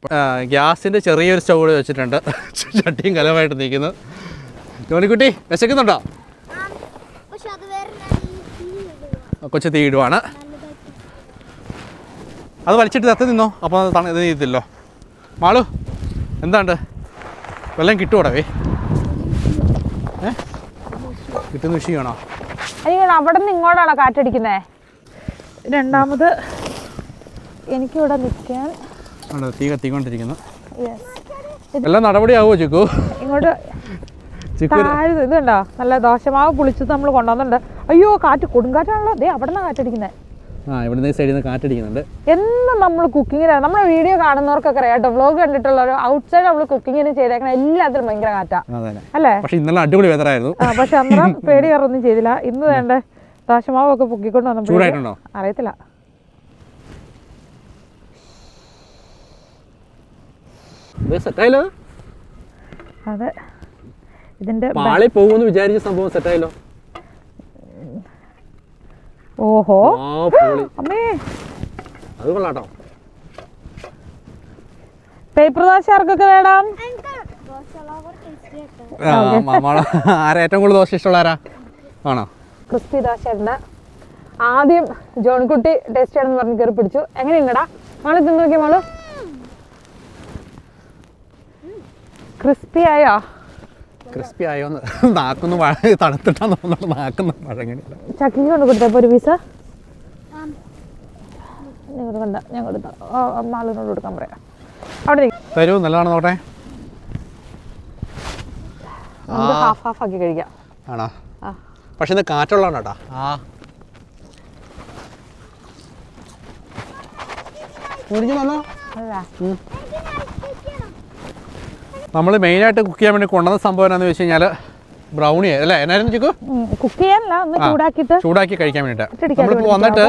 ഗ്യാസിൻ്റെ ചെറിയൊരു സ്റ്റൗ വെച്ചിട്ടുണ്ട്. ചട്ടിയും കലമായിട്ട് നിൽക്കുന്നത്. ജോണിക്കുട്ടി വിശക്കുന്നുണ്ടോ? കൊച്ചു തീ ഇടുവാണ്. അത് വലിച്ചിട്ട് തത്തി നിന്നോ, അപ്പോൾ ഇത് ചെയ്തില്ലോ. മാളു എന്താണ്ട് വെള്ളം കിട്ടുമോടവേ? കിട്ടുന്ന വിഷയമാണോ? അവിടെ നിന്ന് ഇങ്ങോട്ടാണോ കാറ്റടിക്കുന്നത്? രണ്ടാമത് എനിക്കിവിടെ നിൽക്കാൻ തീ കത്തിക്കൊണ്ടിരിക്കുന്നു. എല്ലാം നടപടിയാവുമോ ചിക്കു? ഇങ്ങോട്ട് ഇതുണ്ടോ നല്ല ദോശമാവ് പുളിച്ചത് നമ്മൾ കൊണ്ടുവന്നിട്ടുണ്ട്. അയ്യോ കാറ്റ് കൊടുങ്കാറ്റാണല്ലോ. ദേ അവിടെ നിന്നാണ് കാറ്റടിക്കുന്നത്. ഇവിടുന്ന് സൈഡിൽ നിന്ന് കാറ്റടിക്കുന്നുണ്ട്. എന്നും നമ്മൾ കുക്കിങ്ങിനാണ്. നമ്മുടെ വീഡിയോ കാണുന്നവർക്കൊക്കെ അറിയാം കേട്ടോ. വ്ലോഗ് കണ്ടിട്ടുള്ളവർ ഔട്ട്സൈഡ് നമ്മൾ കുക്കിങ്ങിന് ചെയ്തേക്കണം. എല്ലാത്തിലും ഭയങ്കര കാറ്റാ അല്ലേ? പക്ഷെ ഇന്നലെ അടിപൊളി വെതറായിരുന്നു. പക്ഷെ അന്നേരം പേടി കയറൊന്നും ചെയ്തില്ല. ഇന്ന് വേണ്ട ദോശമാവൊക്കെ പൊക്കിക്കൊണ്ട് വന്നപ്പോൾ അറിയത്തില്ല. അതെ, ഇതിന്റെ പാളി പോകുമെന്ന് വിചാരിച്ച സംഭവം സെറ്റായല്ലോ. ഓഹോ അമ്മേ, അത് കൊള്ളാട്ടോ. പേപ്പർ ദോശ ആർക്കൊക്കെ വേണം? ആരാ ഏറ്റവും കൂടുതൽ ദോശ ഇഷ്ടമുള്ള ആരാ? ആണോ? ക്രിസ്പി ദോശ ഉണ്ട്. ആദ്യം ജോണിക്കുട്ടി ടേസ്റ്റ് ചെയ്യണമെന്ന് പറഞ്ഞ് കയറി പിടിച്ചു. എങ്ങനെയുണ്ടടാ മാള്? തിന്ന് നോക്കിയ മാളു. ക്രിസ്പി ആയോ? ക്രിസ്പി ആയോന്ന് നാക്കൊന്ന് തണുത്തിട്ടാന്ന് തോന്നുന്നു. നാക്കുന്ന പഴങ്ങനെയല്ല. ചക്കിക്ക് കൊണ്ട് കൊടുത്തപ്പോ ഒരു പീസ് കൊടുക്കണ്ട, ഞാൻ കൊടുത്ത മാളിനോട് കൊടുക്കാൻ പറയാം. അവിടെ തരൂ, നല്ലതാണ് നോട്ടെ. ഹാഫ് ഹാഫ് ആക്കി കഴിക്കാം. ആണോ? പക്ഷെ ഇത് കാറ്റുള്ളതാണ് കേട്ടോ. നമ്മൾ മെയിനായിട്ട് കുക്ക് ചെയ്യാൻ വേണ്ടി കൊണ്ടുവന്ന സംഭവം എന്താണെന്ന് വെച്ച് കഴിഞ്ഞാൽ ബ്രൗണി അല്ലേ? എന്നായിരുന്നു ചിക്കു? കുക്ക് ചെയ്യാനല്ല, ഒന്ന് ചൂടാക്കി കഴിക്കാൻ വേണ്ടിയിട്ട്. നമ്മളിപ്പോൾ വന്നിട്ട്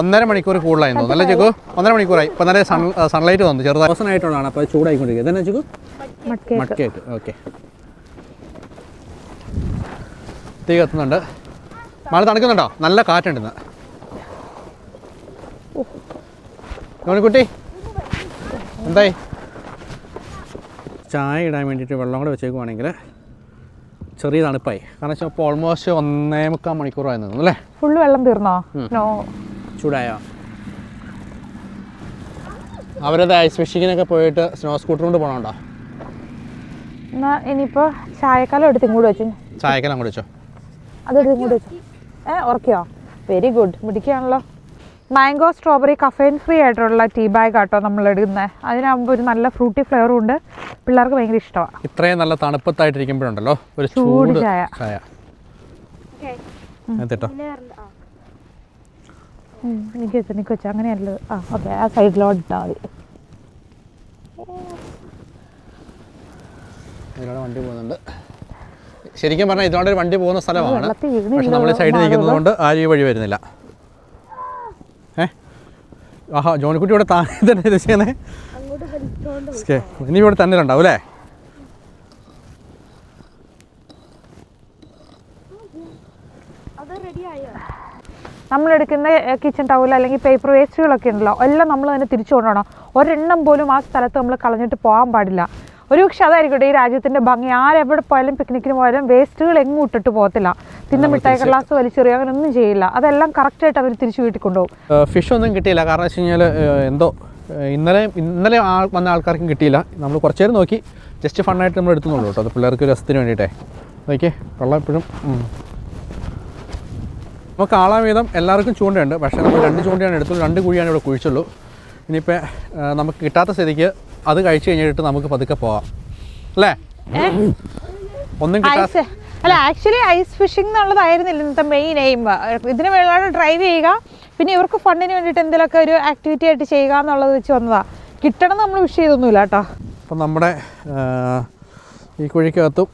1.5 മണിക്കൂർ കൂടുതലായിരുന്നു. നല്ല ചിക്കു 1.5 മണിക്കൂറായി. ഇപ്പം നല്ല സൺലൈറ്റ് വന്നു. ചെറുതായി ദിവസമായിട്ടുള്ളതാണ്. അപ്പോൾ ചൂടായിക്കൊണ്ടിരിക്കുന്നത്. ഇതെന്നാ ചിക്കു? മഡ്കേക്ക്. ഓക്കെ, തീ കത്തുന്നുണ്ട്. മഴ തണുക്കുന്നുണ്ടോ? നല്ല കാറ്റുണ്ടെന്ന്. ജോണിക്കുട്ടി എന്തായി? ചായ ഇടാൻ വേണ്ടിയിട്ട് വെള്ളം കൂടെ വെച്ചേക്കുവാണെങ്കിൽ ചെറിയ തണുപ്പായി. കാരണം വെച്ചാൽ ഇപ്പോൾ ഓൾമോസ്റ്റ് 1.25 മണിക്കൂറായി നിന്നു അല്ലേ? ഫുള്ള് വെള്ളം തീർന്നോ? ചൂടായോ? അവരത് ഐസ് ഫിഷിങ്ങിനൊക്കെ പോയിട്ട് സ്നോ സ്കൂട്ടർ കൊണ്ട് പോകണോണ്ടോ? ഇനിയിപ്പോൾ ചായക്കാലം എടുത്ത് ഇങ്ങോട്ട് വെച്ചു. ചായക്കാലം അങ്ങോട്ട് വെച്ചോ? അതെടുത്ത് ഇങ്ങോട്ട് വെച്ചു. ഉറക്കിയോ? വെരി ഗുഡ്, മിടിക്കുകയാണല്ലോ. മാംഗോ സ്ട്രോബെറി കഫൈൻ ഫ്രീ ആയിട്ടുള്ള ടീ ബാഗ് ആട്ടോ നമ്മൾ എടുക്കുന്നത്. അതിനാകുമ്പോൾ ഒരു നല്ല ഫ്രൂട്ടി ഫ്ലേവറും ഉണ്ട്. പിള്ളേർക്ക് ഭയങ്കര ഇഷ്ടമാണ്. ഇത്രയും നല്ല തണുപ്പത്തായിട്ടിരിക്കുമ്പോഴുണ്ടല്ലോ ഒരു ചൂട് ചായ. എനിക്ക് വെച്ചാൽ അങ്ങനെയല്ലോ. ഓക്കെ, ആ സൈഡിലോട്ട് ഇട്ടാൽ മതി. ഇതിലൂടെ വണ്ടി പോകുന്നുണ്ട്. ശരിക്കും പറഞ്ഞാൽ ഇതിനോട് ഒരു വണ്ടി പോകുന്ന സ്ഥലമാണ്. പക്ഷെ നമ്മൾ സൈഡിൽ നിൽക്കുന്നത് കൊണ്ട് ആരും ഈ വഴി വരുന്നില്ല. ആഹാ, ജോണിക്കുട്ടി ഇവിടെ തന്നെ ഇത് ചെയ്യുന്നേ. ഇനി ഇവിടെ തന്നെ ഉണ്ടാവും അല്ലേ? നമ്മളെടുക്കുന്ന കിച്ചൺ ടവൽ അല്ലെങ്കിൽ പേപ്പർ വേസ്റ്റുകളൊക്കെ ഉണ്ടല്ലോ എല്ലാം നമ്മൾ തന്നെ തിരിച്ചു കൊണ്ടുപോകണം. ഒരെണ്ണം പോലും ആ സ്ഥലത്ത് നമ്മൾ കളഞ്ഞിട്ട് പോകാൻ പാടില്ല. ഒരു പക്ഷെ അതായിരിക്കട്ടെ ഈ രാജ്യത്തിൻ്റെ ഭംഗി. ആരെവിടെ പോയാലും പിക്നിക്കിന് പോയാലും വേസ്റ്റുകൾ എങ്ങും ഇട്ടിട്ട് പോകത്തില്ല. തിന്ന മിഠായി കടലാസ് വലിച്ചെറിയോ അങ്ങനെ ഒന്നും ചെയ്യില്ല. അതെല്ലാം കറക്റ്റായിട്ട് അവർ തിരിച്ചു വീട്ടിൽ കൊണ്ടുപോകും. ഫിഷ് ഒന്നും കിട്ടിയില്ല. കാരണം വെച്ച് കഴിഞ്ഞാൽ എന്തോ ഇന്നലെ വന്ന ആൾക്കാർക്കും കിട്ടിയില്ല. നമ്മൾ കുറച്ച് നേരം നോക്കി, ജസ്റ്റ് ഫണ്ണായിട്ട് നമ്മൾ എടുത്തുന്നുള്ളൂ കേട്ടോ. അത് പിള്ളേർക്ക് രസത്തിന് വേണ്ടിയിട്ടേ. നോക്കിയേ വെള്ളം എപ്പോഴും. നമുക്ക് ആളാം വീതം എല്ലാവർക്കും ചൂണ്ടയുണ്ട്. പക്ഷേ നമ്മൾ 2 ചൂണ്ടയാണ് എടുത്തുള്ളൂ. 2 കുഴിയാണ് ഇവിടെ കുഴിച്ചുള്ളൂ. ഇനിയിപ്പോൾ നമുക്ക് കിട്ടാത്ത സ്ഥിതിക്ക് അത് കഴിച്ച് കഴിഞ്ഞിട്ട് നമുക്ക് പതുക്കെ പോകാം അല്ലേ? ഒന്നും കിട്ടാത്ത അല്ല, ആക്ച്വലി ഐസ് ഫിഷിംഗ് എന്നുള്ളതായിരുന്നില്ല ഇന്നത്തെ മെയിൻ എയിം. ഇതിന് വേണ്ടി ഡ്രൈവ് ചെയ്യുക, പിന്നെ ഇവർക്ക് ഫണ്ടിന് വേണ്ടിയിട്ട് എന്തെങ്കിലുമൊക്കെ ഒരു ആക്ടിവിറ്റി ആയിട്ട് ചെയ്യുക എന്നുള്ളത് വെച്ച് വന്നതാണ്. കിട്ടണം നമ്മൾ വിഷ് ചെയ്തൊന്നുമില്ല കേട്ടോ. അപ്പം നമ്മുടെ ഈ കുഴിക്കകത്തും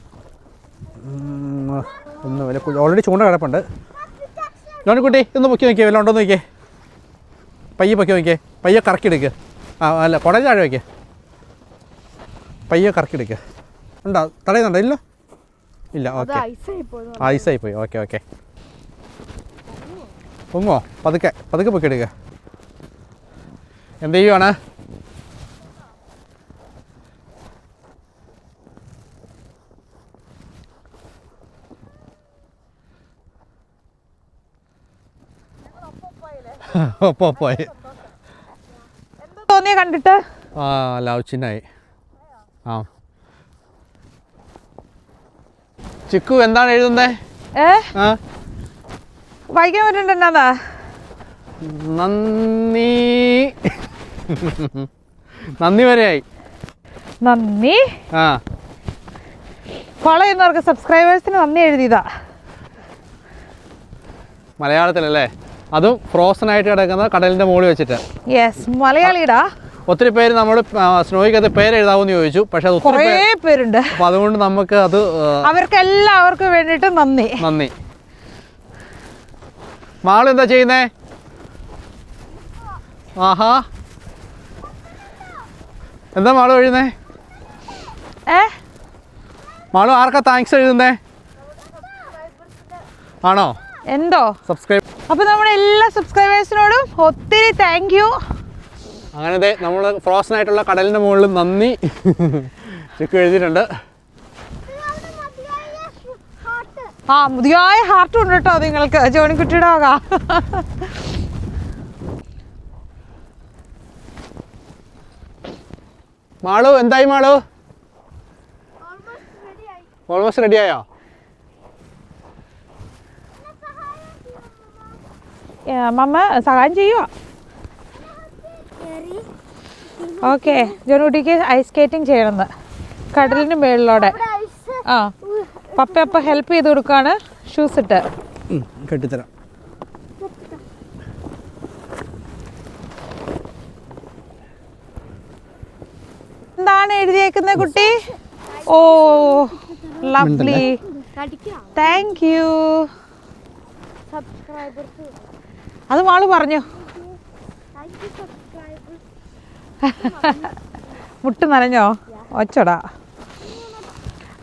ഒന്ന് വല്ല ഓൾറെഡി ചൂണ്ട കിടപ്പുണ്ട്. ജോണിക്കുട്ടി ഇതൊന്ന് പൊക്കി നോക്കിയേ, വല്ല ഉണ്ടോ നോക്കിയേ. പയ്യെ പൊക്കി നോക്കിയേ, പയ്യെ കറക്കിയെടുക്കുക. അല്ല കുടൽ താഴെ വയ്ക്കുക, പയ്യെ കറക്കിയെടുക്കുക. ഉണ്ടോ? തടയുന്നുണ്ടോ? ഇല്ല ഇല്ല. ഓക്കെ, ഐസായി പോയി. ഓക്കെ പൊങ്ങോ? പതുക്കെ പൊക്കിയെടുക്കുക. എന്ത് ചെയ്യുവാണ്? പോയി തോന്നിയ കണ്ടിട്ട് ലൗച്ചിനായി. ചിക്കു എന്താണ് എഴുതുന്നേ? വായിക്കാൻ പറ്റുന്നുണ്ടെന്നാ? നന്ദി വരെയായി. നന്ദി. ഫോളോ ചെയ്യുന്നവർക്ക് സബ്സ്ക്രൈബേഴ്സിന് നന്ദി എഴുതിയതാ മലയാളത്തിലല്ലേ? അതും ഫ്രോസൺ ആയിട്ട് കിടക്കുന്ന കടലിൻ്റെ മുകളിൽ വെച്ചിട്ട്. യെസ്, മലയാളിടാ. ഒത്തിരി പേര് നമ്മൾ സ്നോയ്ക്കകത്ത് പേരെഴുതാവെന്ന് ചോദിച്ചു. പക്ഷെ അത് കുറേ പേരുണ്ട്. അപ്പം അതുകൊണ്ട് നമുക്ക് അത് അവർക്കെല്ലാവർക്കും വേണ്ടിയിട്ട് നന്ദി. മാള് എന്താ ചെയ്യുന്നേ? ആഹാ, എന്താ മാള് എഴുതുന്നേ? മാളു ആർക്കാ താങ്ക്സ് എഴുതുന്നേ? ആണോ? എന്തോ സബ്സ്ക്രൈബ്. അപ്പോൾ നമ്മുടെ എല്ലാ സബ്സ്ക്രൈബേഴ്സിനോടും ഒത്തിരി താങ്ക് യു. അങ്ങനെ നമ്മൾ ഫ്രോസൺ ആയിട്ടുള്ള കടലിൻ്റെ മുകളിൽ നന്ദി ചിക്കു എഴുതിയിട്ടുണ്ട്. മുതിയായ ഹാർട്ടും ഉണ്ട് കേട്ടോ നിങ്ങൾക്ക്, ജോണിക്കുട്ടിയുടെ വക. മാളു എന്തായി? മാളു ഓൾമോസ്റ്റ് റെഡിയായോ? മമ്മ സഹായം ചെയ്യുക. ഓക്കെ, ജോണിക്കുട്ടിക്ക് ഐസ് സ്കേറ്റിംഗ് ചെയ്യണമെന്ന് കടലിന് മേളിലൂടെ. പപ്പ അപ്പം ഹെൽപ്പ് ചെയ്ത് കൊടുക്കുകയാണ് ഷൂസ് ഇട്ട്. കെട്ടിത്തരാം. എന്താണ് എഴുതിയേക്കുന്നത് കുട്ടി? Oh lovely, thank you. അത് മാള് പറഞ്ഞു. മുട്ട് നനഞ്ഞോ? ഒച്ചടാ.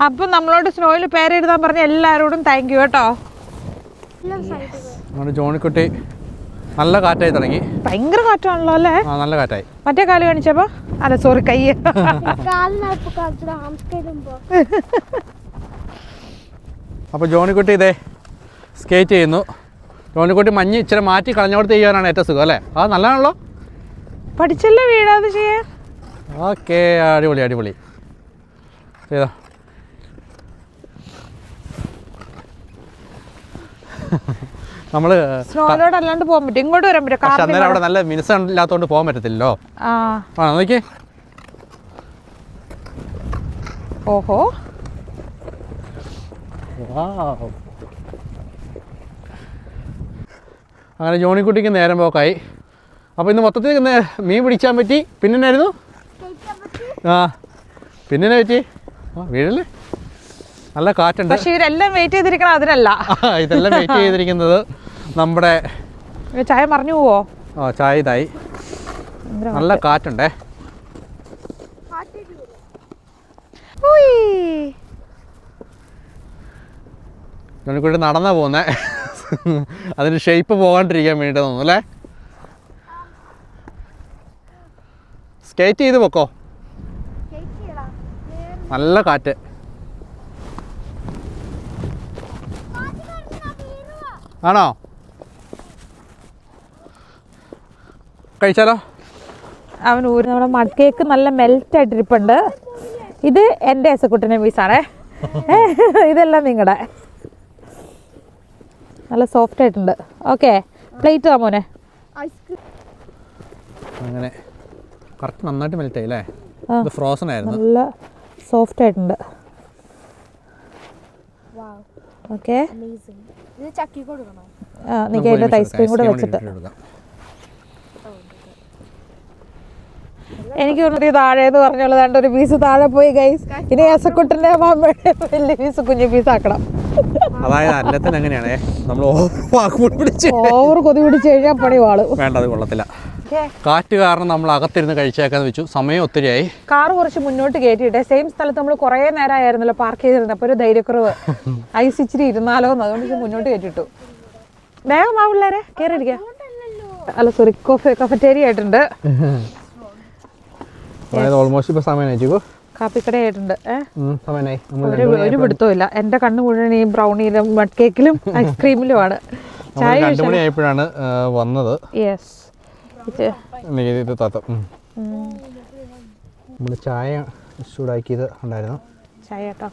അപ്പം നമ്മളോട് സ്നോയിൽ പേരെഴുതാൻ പറഞ്ഞ എല്ലാവരോടും താങ്ക് യു കേട്ടോ. നമ്മുടെ ജോണിക്കുട്ടി നല്ല കാറ്റായി തുടങ്ങി. ഭയങ്കര കാറ്റാണല്ലോ അല്ലേ? നല്ല കാറ്റായി. മറ്റേ കാല് കാണിച്ചപ്പോ അല്ല സോറി കൈ. അപ്പോൾ ജോണിക്കുട്ടി ഇതേ സ്കേറ്റ് ചെയ്യുന്നു. ജോണിക്കുട്ടി മഞ്ഞ് ഇച്ചിരി മാറ്റി കളഞ്ഞോടത്ത് ചെയ്യാനാണ് ഏറ്റവും സുഖം അല്ലേ? നല്ലതാണല്ലോ. പഠിച്ചല്ലേ വീടാതെ ചെയ്യാൻ. ഓക്കെ, അടിപൊളി ചെയ്തോ. നമ്മൾ സ്നോയിലോട് അല്ലാണ്ട് പോകാൻ പറ്റും, ഇങ്ങോട്ട് വരാൻ പറ്റും. പക്ഷെ അന്നേരം അവിടെ നല്ല മിനുസം ഇല്ലാത്തതുകൊണ്ട് പോകാൻ പറ്റത്തില്ലല്ലോ. നോക്കി. ഓഹോ, അങ്ങനെ ജോണിക്കുട്ടിക്ക് നേരം പോക്കായി. അപ്പോൾ ഇന്ന് മൊത്തത്തിൽ മീൻ പിടിക്കാൻ പറ്റി. പിന്നെന്നായിരുന്നു? പിന്നെ പറ്റി വീഴല്ലേ? നല്ല കാറ്റുണ്ട്. പക്ഷേ ഇവരെല്ലാം വെയിറ്റ് ചെയ്തിരിക്കണം അതിനല്ല. ഇതെല്ലാം വെയിറ്റ് ചെയ്തിരിക്കുന്നത് നമ്മുടെ ചായ മറിഞ്ഞു പോവോ? ചായ ഇതായി. നല്ല കാറ്റുണ്ടേ. ജോണിക്കുട്ടി നടന്നാ പോകുന്നേ. അതിന് ഷേപ്പ് പോകാണ്ടിരിക്കാൻ വേണ്ടിയിട്ട് തോന്നുന്നു അല്ലേ? സ്കേറ്റ് ചെയ്ത് പൊക്കോ, നല്ല കാറ്റ്. ആണോ? കഴിച്ചാലോ? അവൻ നമ്മുടെ മഡ് കേക്ക് നല്ല മെൽറ്റ് ആയിട്ടിരിപ്പുണ്ട്. ഇത് എൻ്റെ എസക്കുട്ടിൻ്റെ പീസാണേ, ഇതെല്ലാം നിങ്ങളുടെ. നല്ല സോഫ്റ്റ് ആയിട്ടുണ്ട്. ഓക്കെ, പ്ലേറ്റ് മോനെ. അങ്ങനെ കറക്റ്റ് നന്നായിട്ട് മെൽറ്റ് ആയി അല്ലേ? ഇത് ഫ്രോസൺ ആയിരുന്നു. നല്ല സോഫ്റ്റ് ആയിട്ടുണ്ട്. ഓക്കെ, നിങ്ങൾക്ക് അതിൻ്റെ ഐസ്ക്രീം കൂടെ വെച്ചിട്ട് എനിക്ക് തോന്നുന്നു താഴെ എന്ന് പറഞ്ഞുള്ളത് ഒരു പീസ് താഴെ പോയി ഗൈസ്. ഇനി എസക്കുട്ടിൻ്റെ മാമ്മയുടെ വലിയ പീസ് കുഞ്ഞു പീസ് ആക്കണം. അതായത് അല്ലത്തിന് എങ്ങനെയാണേ, നമ്മൾ ഓവർ കൊതി പിടിച്ച് കഴിഞ്ഞാൽ പണി വാളും. വേണ്ട, അത് കൊള്ളത്തില്ല. കാറ്റ് കാരണം നമ്മൾ അകത്തിരുന്ന് കഴിച്ചേക്കാന്ന് വെച്ചു. സമയം ഒത്തിരിയായി. കാറ് കുറച്ച് മുന്നോട്ട് കയറ്റിയിട്ടെ. സെയിം സ്ഥലത്ത് നമ്മൾ കുറേ നേരമായിരുന്നല്ലോ പാർക്ക് ചെയ്തിരുന്നത്. അപ്പോൾ ഒരു ധൈര്യക്കുറവ്, ഐസ് ഇച്ചിരി ഇരുന്നാലോ എന്ന്, അതുകൊണ്ട് മുന്നോട്ട് കയറ്റിട്ടു. വേഗം ആ പിള്ളേരെ കയറിയിരിക്കാം. അല്ല സോറി, കഫറ്റേരിയ ആയിട്ടുണ്ട്. ഓൾമോസ്റ്റ് ഇപ്പൊ സമയമായി. കാപ്പിക്കട ആയിട്ടുണ്ട്. സമയമായി. ഒരു പിടുത്തവും ഇല്ല. എൻ്റെ കണ്ണ് മുഴുവൻ ഈ ബ്രൗണിയിലും മഡ് കേക്കിലും ഐസ്ക്രീമിലുമാണ്. ചായ 2 മണിയായപ്പോഴാണ് വന്നത്. യെസ്, നമ്മൾ ചായ ചൂടാക്കിയത് ഉണ്ടായിരുന്നു. ചായ കേട്ടോ,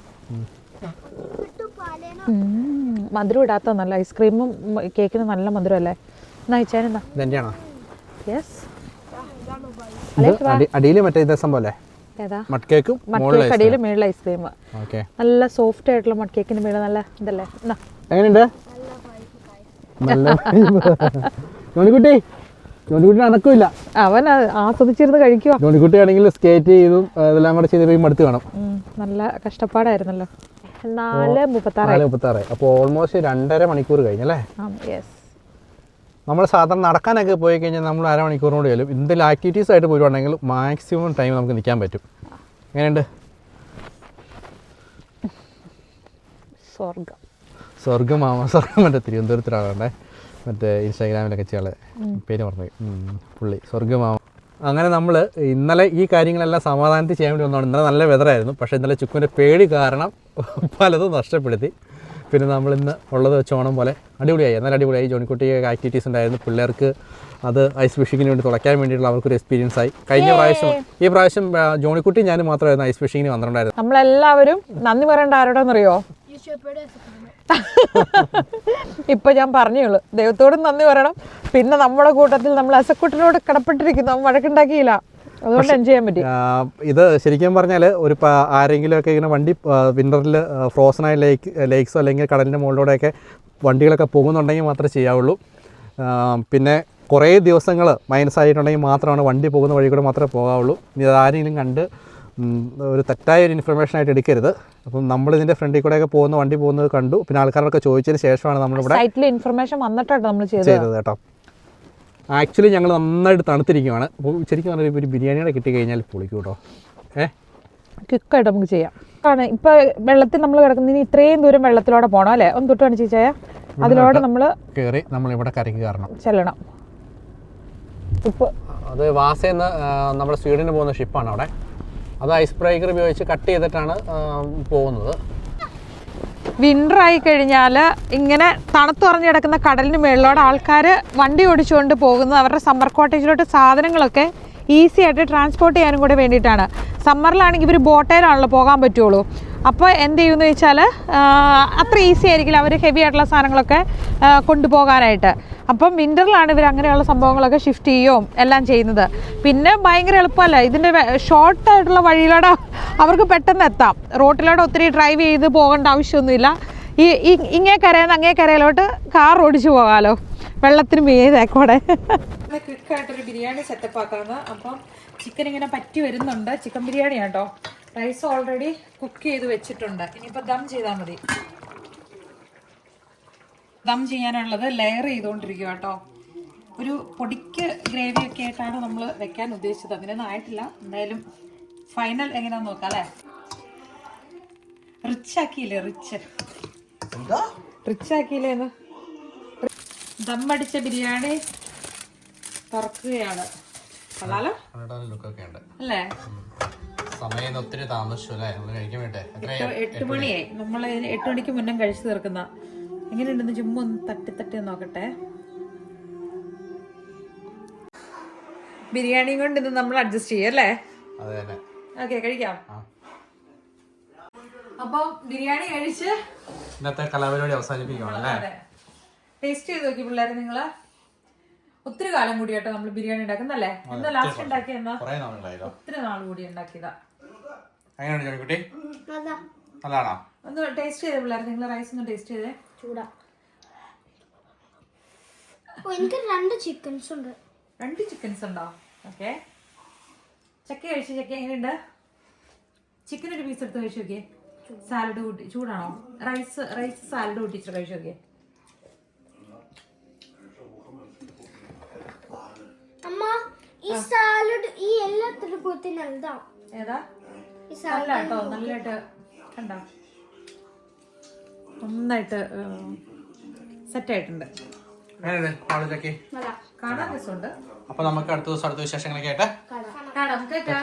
മധുരം ഇടാത്ത നല്ല ഐസ്ക്രീമും കേക്കിന് നല്ല മധുരം അല്ലേ? എന്നാ വെച്ചാൽ ഇതെന്റെയാണോ? യെസ്, അടിയിൽ മറ്റേ ഇതേ സംഭവം അല്ലേ? ഏതാ? മഡ് കേക്കും അടിയിൽ മേളിൽ ഐസ്ക്രീം. നല്ല സോഫ്റ്റ് ആയിട്ടുള്ള മഡ് കേക്കിന് മേളിൽ നല്ല ഇതല്ലേ? എങ്ങനെയുണ്ട്? ജോണിക്കുട്ടി അനക്കില്ല, അവൻ ആസ്വദിച്ചിരുന്ന് കഴിക്കുക. ജോണിക്കുട്ടി ആണെങ്കിൽ സ്കേറ്റ് ചെയ്തും ഇതെല്ലാം കൂടെ ചെയ്ത് മടുത്ത് കാണും. നല്ല കഷ്ടപ്പാടായിരുന്നല്ലോ. 4:36. അപ്പോൾ ഓൾമോസ്റ്റ് 2.5 മണിക്കൂർ കഴിഞ്ഞല്ലേ? നമ്മൾ സാധാരണ നടക്കാനൊക്കെ പോയി കഴിഞ്ഞാൽ നമ്മൾ അരമണിക്കൂറിനോട് ചെല്ലും. എന്തെങ്കിലും ആക്ടിവിറ്റീസ് ആയിട്ട് പോയിട്ടുണ്ടെങ്കിൽ മാക്സിമം ടൈം നമുക്ക് നിൽക്കാൻ പറ്റും. എങ്ങനെയുണ്ട്? സ്വർഗം മറ്റേ തിരുവനന്തപുരത്തിലാകണ്ടേ, മറ്റേ ഇൻസ്റ്റാഗ്രാമിലൊക്കെ ചെയ്യാളെ പേര് പറഞ്ഞു പുള്ളി, സ്വർഗമാമ. അങ്ങനെ നമ്മൾ ഇന്നലെ ഈ കാര്യങ്ങളെല്ലാം സമാധാനത്തിൽ ചെയ്യാൻ വേണ്ടി വന്നതാണ്. ഇന്നലെ നല്ല വെതറായിരുന്നു, പക്ഷേ ഇന്നലെ ചുക്കുവിൻ്റെ പേടി കാരണം പലതും നഷ്ടപ്പെടുത്തി. പിന്നെ നമ്മളിന്ന് ഉള്ളത് വെച്ചോണം പോലെ അടിപൊളിയായി. എന്നാൽ അടിപൊളിയായി. ജോണിക്കുട്ടി ആക്ടിവിറ്റീസ് ഉണ്ടായിരുന്നു. പിള്ളേർക്ക് അത് ഐസ് ഫിഷിങ്ങിന് വേണ്ടി തുളയ്ക്കാൻ വേണ്ടിയിട്ടുള്ള അവർക്കൊരു എക്സ്പീരിയൻസ് ആയി. കഴിഞ്ഞ പ്രാവശ്യം ഈ പ്രാവശ്യം ജോണിക്കുട്ടി ഞാൻ മാത്രമായിരുന്നു ഐസ് ഫിഷിങ്ങിന് വന്നിട്ടുണ്ടായിരുന്നു. നമ്മളെല്ലാവരും നന്ദി പറയേണ്ട ആരോടാന്നറിയോ? ഇപ്പൊ ഞാൻ പറഞ്ഞുള്ളൂ, ദൈവത്തോടും നന്ദി പറയണം. പിന്നെ നമ്മുടെ കൂട്ടത്തിൽ നമ്മൾ അസക്കുട്ടിനോട് കടപ്പെട്ടിരിക്കുന്നു. വഴക്കുണ്ടാക്കിയില്ല, അതുകൊണ്ട് എൻജോയ് ചെയ്യാൻ പറ്റി. ഇത് ശരിക്കും പറഞ്ഞാൽ ഒരു ആരെങ്കിലുമൊക്കെ ഇങ്ങനെ വണ്ടി വിൻ്ററിൽ ഫ്രോസണായ ലേക്സോ അല്ലെങ്കിൽ കടലിൻ്റെ മുകളിലൂടെയൊക്കെ വണ്ടികളൊക്കെ പോകുന്നുണ്ടെങ്കിൽ മാത്രമേ ചെയ്യാവുള്ളൂ. പിന്നെ കുറേ ദിവസങ്ങൾ മൈനസായിട്ടുണ്ടെങ്കിൽ മാത്രമാണ് വണ്ടി പോകുന്ന വഴി കൂടെ മാത്രമേ പോകാവുള്ളൂ. ഇത് ആരെങ്കിലും കണ്ട് ഒരു തെറ്റായ ഒരു ഇൻഫർമേഷൻ ആയിട്ട് എടുക്കരുത്. അപ്പം നമ്മളിതിൻ്റെ ഫ്രണ്ടിൽ കൂടെയൊക്കെ വണ്ടി പോകുന്നത് കണ്ടു. പിന്നെ ആൾക്കാരൊക്കെ ചോദിച്ചതിന് ശേഷമാണ് നമ്മളിവിടെ ഇൻഫർമേഷൻ വന്നിട്ടാണ് നമ്മൾ ചെയ്തത് കേട്ടോ. ആക്ച്വലി ഞങ്ങൾ നന്നായിട്ട് തണുത്തിരിക്കുകയാണ്. അപ്പോൾ ശരിക്കും പറഞ്ഞാൽ ഒരു ബിരിയാണിയുടെ കിട്ടിക്കഴിഞ്ഞാൽ പൊളിക്കും കേട്ടോ. ക്വിക്കായിട്ട് നമുക്ക് ചെയ്യാം. ആണ് ഇപ്പോൾ വെള്ളത്തിൽ നമ്മൾ കിടക്കുന്നതിന് ഇത്രയും ദൂരം വെള്ളത്തിലൂടെ പോകണം അല്ലേ? ഒന്ന് തൊട്ട് കാണിച്ച് ചെയ്യാം. അതിലൂടെ നമ്മൾ കയറി നമ്മളിവിടെ കരയ്ക്ക് കയറണം, ചെല്ലണം. ഇപ്പോൾ അത് വാസേന്ന് നമ്മുടെ സ്വീഡന് പോകുന്ന ഷിപ്പാണ് അവിടെ. അത് ഐസ് ബ്രേക്കർ ഉപയോഗിച്ച് കട്ട് ചെയ്തിട്ടാണ് പോകുന്നത്. വിൻ്റർ ആയി കഴിഞ്ഞാൽ ഇങ്ങനെ തണുത്തുറഞ്ഞു കിടക്കുന്ന കടലിന് മുകളിലൂടെ ആൾക്കാർ വണ്ടി ഓടിച്ചുകൊണ്ട് പോകുന്നത് അവരുടെ സമ്മർ കോട്ടേജിലോട്ട് സാധനങ്ങളൊക്കെ ഈസി ആയിട്ട് ട്രാൻസ്പോർട്ട് ചെയ്യാനും കൂടെ വേണ്ടിയിട്ടാണ്. സമ്മറിലാണെങ്കിൽ ഇവർ ബോട്ടയിലാണല്ലോ പോകാൻ പറ്റുള്ളൂ. അപ്പോൾ എന്ത് ചെയ്യുമെന്ന് വെച്ചാൽ അത്ര ഈസി ആയിരിക്കില്ല അവർ ഹെവി ആയിട്ടുള്ള സാധനങ്ങളൊക്കെ കൊണ്ടുപോകാനായിട്ട്. അപ്പം വിൻ്ററിലാണ് ഇവർ അങ്ങനെയുള്ള സംഭവങ്ങളൊക്കെ ഷിഫ്റ്റ് ചെയ്യുകയും എല്ലാം ചെയ്യുന്നത്. പിന്നെ ഭയങ്കര എളുപ്പമല്ല, ഇതിൻ്റെ ഷോർട്ടായിട്ടുള്ള വഴിയിലൂടെ അവർക്ക് പെട്ടെന്ന് എത്താം. റോട്ടിലൂടെ ഒത്തിരി ഡ്രൈവ് ചെയ്ത് പോകേണ്ട ആവശ്യമൊന്നുമില്ല. ഇങ്ങേ കരയിൽ നിന്ന് അങ്ങേ കരയിലോട്ട് കാർ ഓടിച്ചു പോകാമല്ലോ, വെള്ളത്തിന് മീതേക്കോടെ. ക്വിക്കായിട്ടൊരു ബിരിയാണി സെറ്റപ്പ് ആക്കാമെന്ന്. അപ്പം ചിക്കൻ ഇങ്ങനെ പറ്റി വരുന്നുണ്ട്. ചിക്കൻ ബിരിയാണി കേട്ടോ. റൈസ് ഓൾറെഡി കുക്ക് ചെയ്ത് വെച്ചിട്ടുണ്ട്. ഇനിയിപ്പോൾ ദം ചെയ്താൽ മതി. ദം ചെയ്യാനുള്ളത് ലെയർ ചെയ്തുകൊണ്ടിരിക്കുക കേട്ടോ. ഒരു പൊടിക്ക് ഗ്രേവിയൊക്കെ ആയിട്ടാണ് നമ്മൾ വെക്കാൻ ഉദ്ദേശിച്ചത്. അങ്ങനെയൊന്നും ആയിട്ടില്ല. എന്തായാലും ഫൈനൽ എങ്ങനെയാണെന്ന് നോക്കാം അല്ലേ? റിച്ച് ആക്കിയില്ലേ? റിച്ച് ആക്കിയില്ലേന്ന് ദമ്മടിച്ച ബിരിയാണി തുറക്കുകയാണ്. കൊള്ളാലോ ലുക്കൊക്കെ ഉണ്ട് അല്ലേ? സമയം ഒത്തിരി താമസിച്ചു അല്ലേ നമ്മൾ കഴിക്കാൻ വേണ്ടേ? 8 മണിയായി. നമ്മൾ 8 മണിക്ക് മുന്നേ കഴിച്ചു തീർക്കുന്ന. എങ്ങനെയുണ്ടെന്ന് ചുമ്മാ ഒന്ന് തട്ടി നോക്കട്ടെ. ബിരിയാണിയും കൊണ്ട് ഇന്ന് നമ്മൾ അഡ്ജസ്റ്റ് ചെയ്യും അല്ലേ? അതെ തന്നെ. ഓക്കെ, കഴിക്കാം. അപ്പൊ ബിരിയാണി കഴിച്ച് ഇന്നത്തെ കലാപരിപാടി അവസാനിപ്പിക്കുകയാണ് അല്ലേ? ടേസ്റ്റ് ചെയ്ത് നോക്കി പിള്ളേരെ നിങ്ങള്. ഒത്തിരി കാലം കൂടി കേട്ടോ നമ്മൾ ബിരിയാണി ഉണ്ടാക്കുന്നല്ലേ? എന്താ ലാസ്റ്റ് ഉണ്ടാക്കിയെന്നാ? ഒത്തിരി നാൾ കൂടി ഉണ്ടാക്കിയതാ. എങ്ങനെയാണ് ജോണിക്കുട്ടി? നല്ലതാണോ? ഒന്ന് ടേസ്റ്റ് ചെയ്തേ പിള്ളേരെ. നിങ്ങൾ റൈസ് ഒന്ന് ടേസ്റ്റ് ചെയ്തേ. ചൂടാ. എനിക്ക് 2 ചിക്കൻസ് ഉണ്ട്. 2 ചിക്കൻസ് ഉണ്ടോ? ഓക്കെ. ചക്ക കഴിച്ചു. ചക്ക എങ്ങനെയുണ്ട്? ചിക്കൻ ഒരു പീസ് എടുത്ത് കഴിച്ചു നോക്കിയേ. സാലഡ് കൂട്ടി. ചൂടാണോ? റൈസ് സാലഡ് കൂട്ടിച്ച് കഴിച്ചു നോക്കിയേ. അമ്മ ഈ സാലഡ് ഈ എല്ലാത്തിനും പോയി നല്ലതാ. ഏതാ? നല്ല കേട്ടോ, നല്ലതായിട്ട് കണ്ടോ, നന്നായിട്ട് സെറ്റായിട്ടുണ്ട്. എങ്ങനെയുണ്ട്? കാണാൻ രസമുണ്ട്. അപ്പൊ നമുക്ക് അടുത്ത ദിവസം അടുത്ത വിശേഷങ്ങളൊക്കെ ആയിട്ട് കാണാം. കേട്ടാ.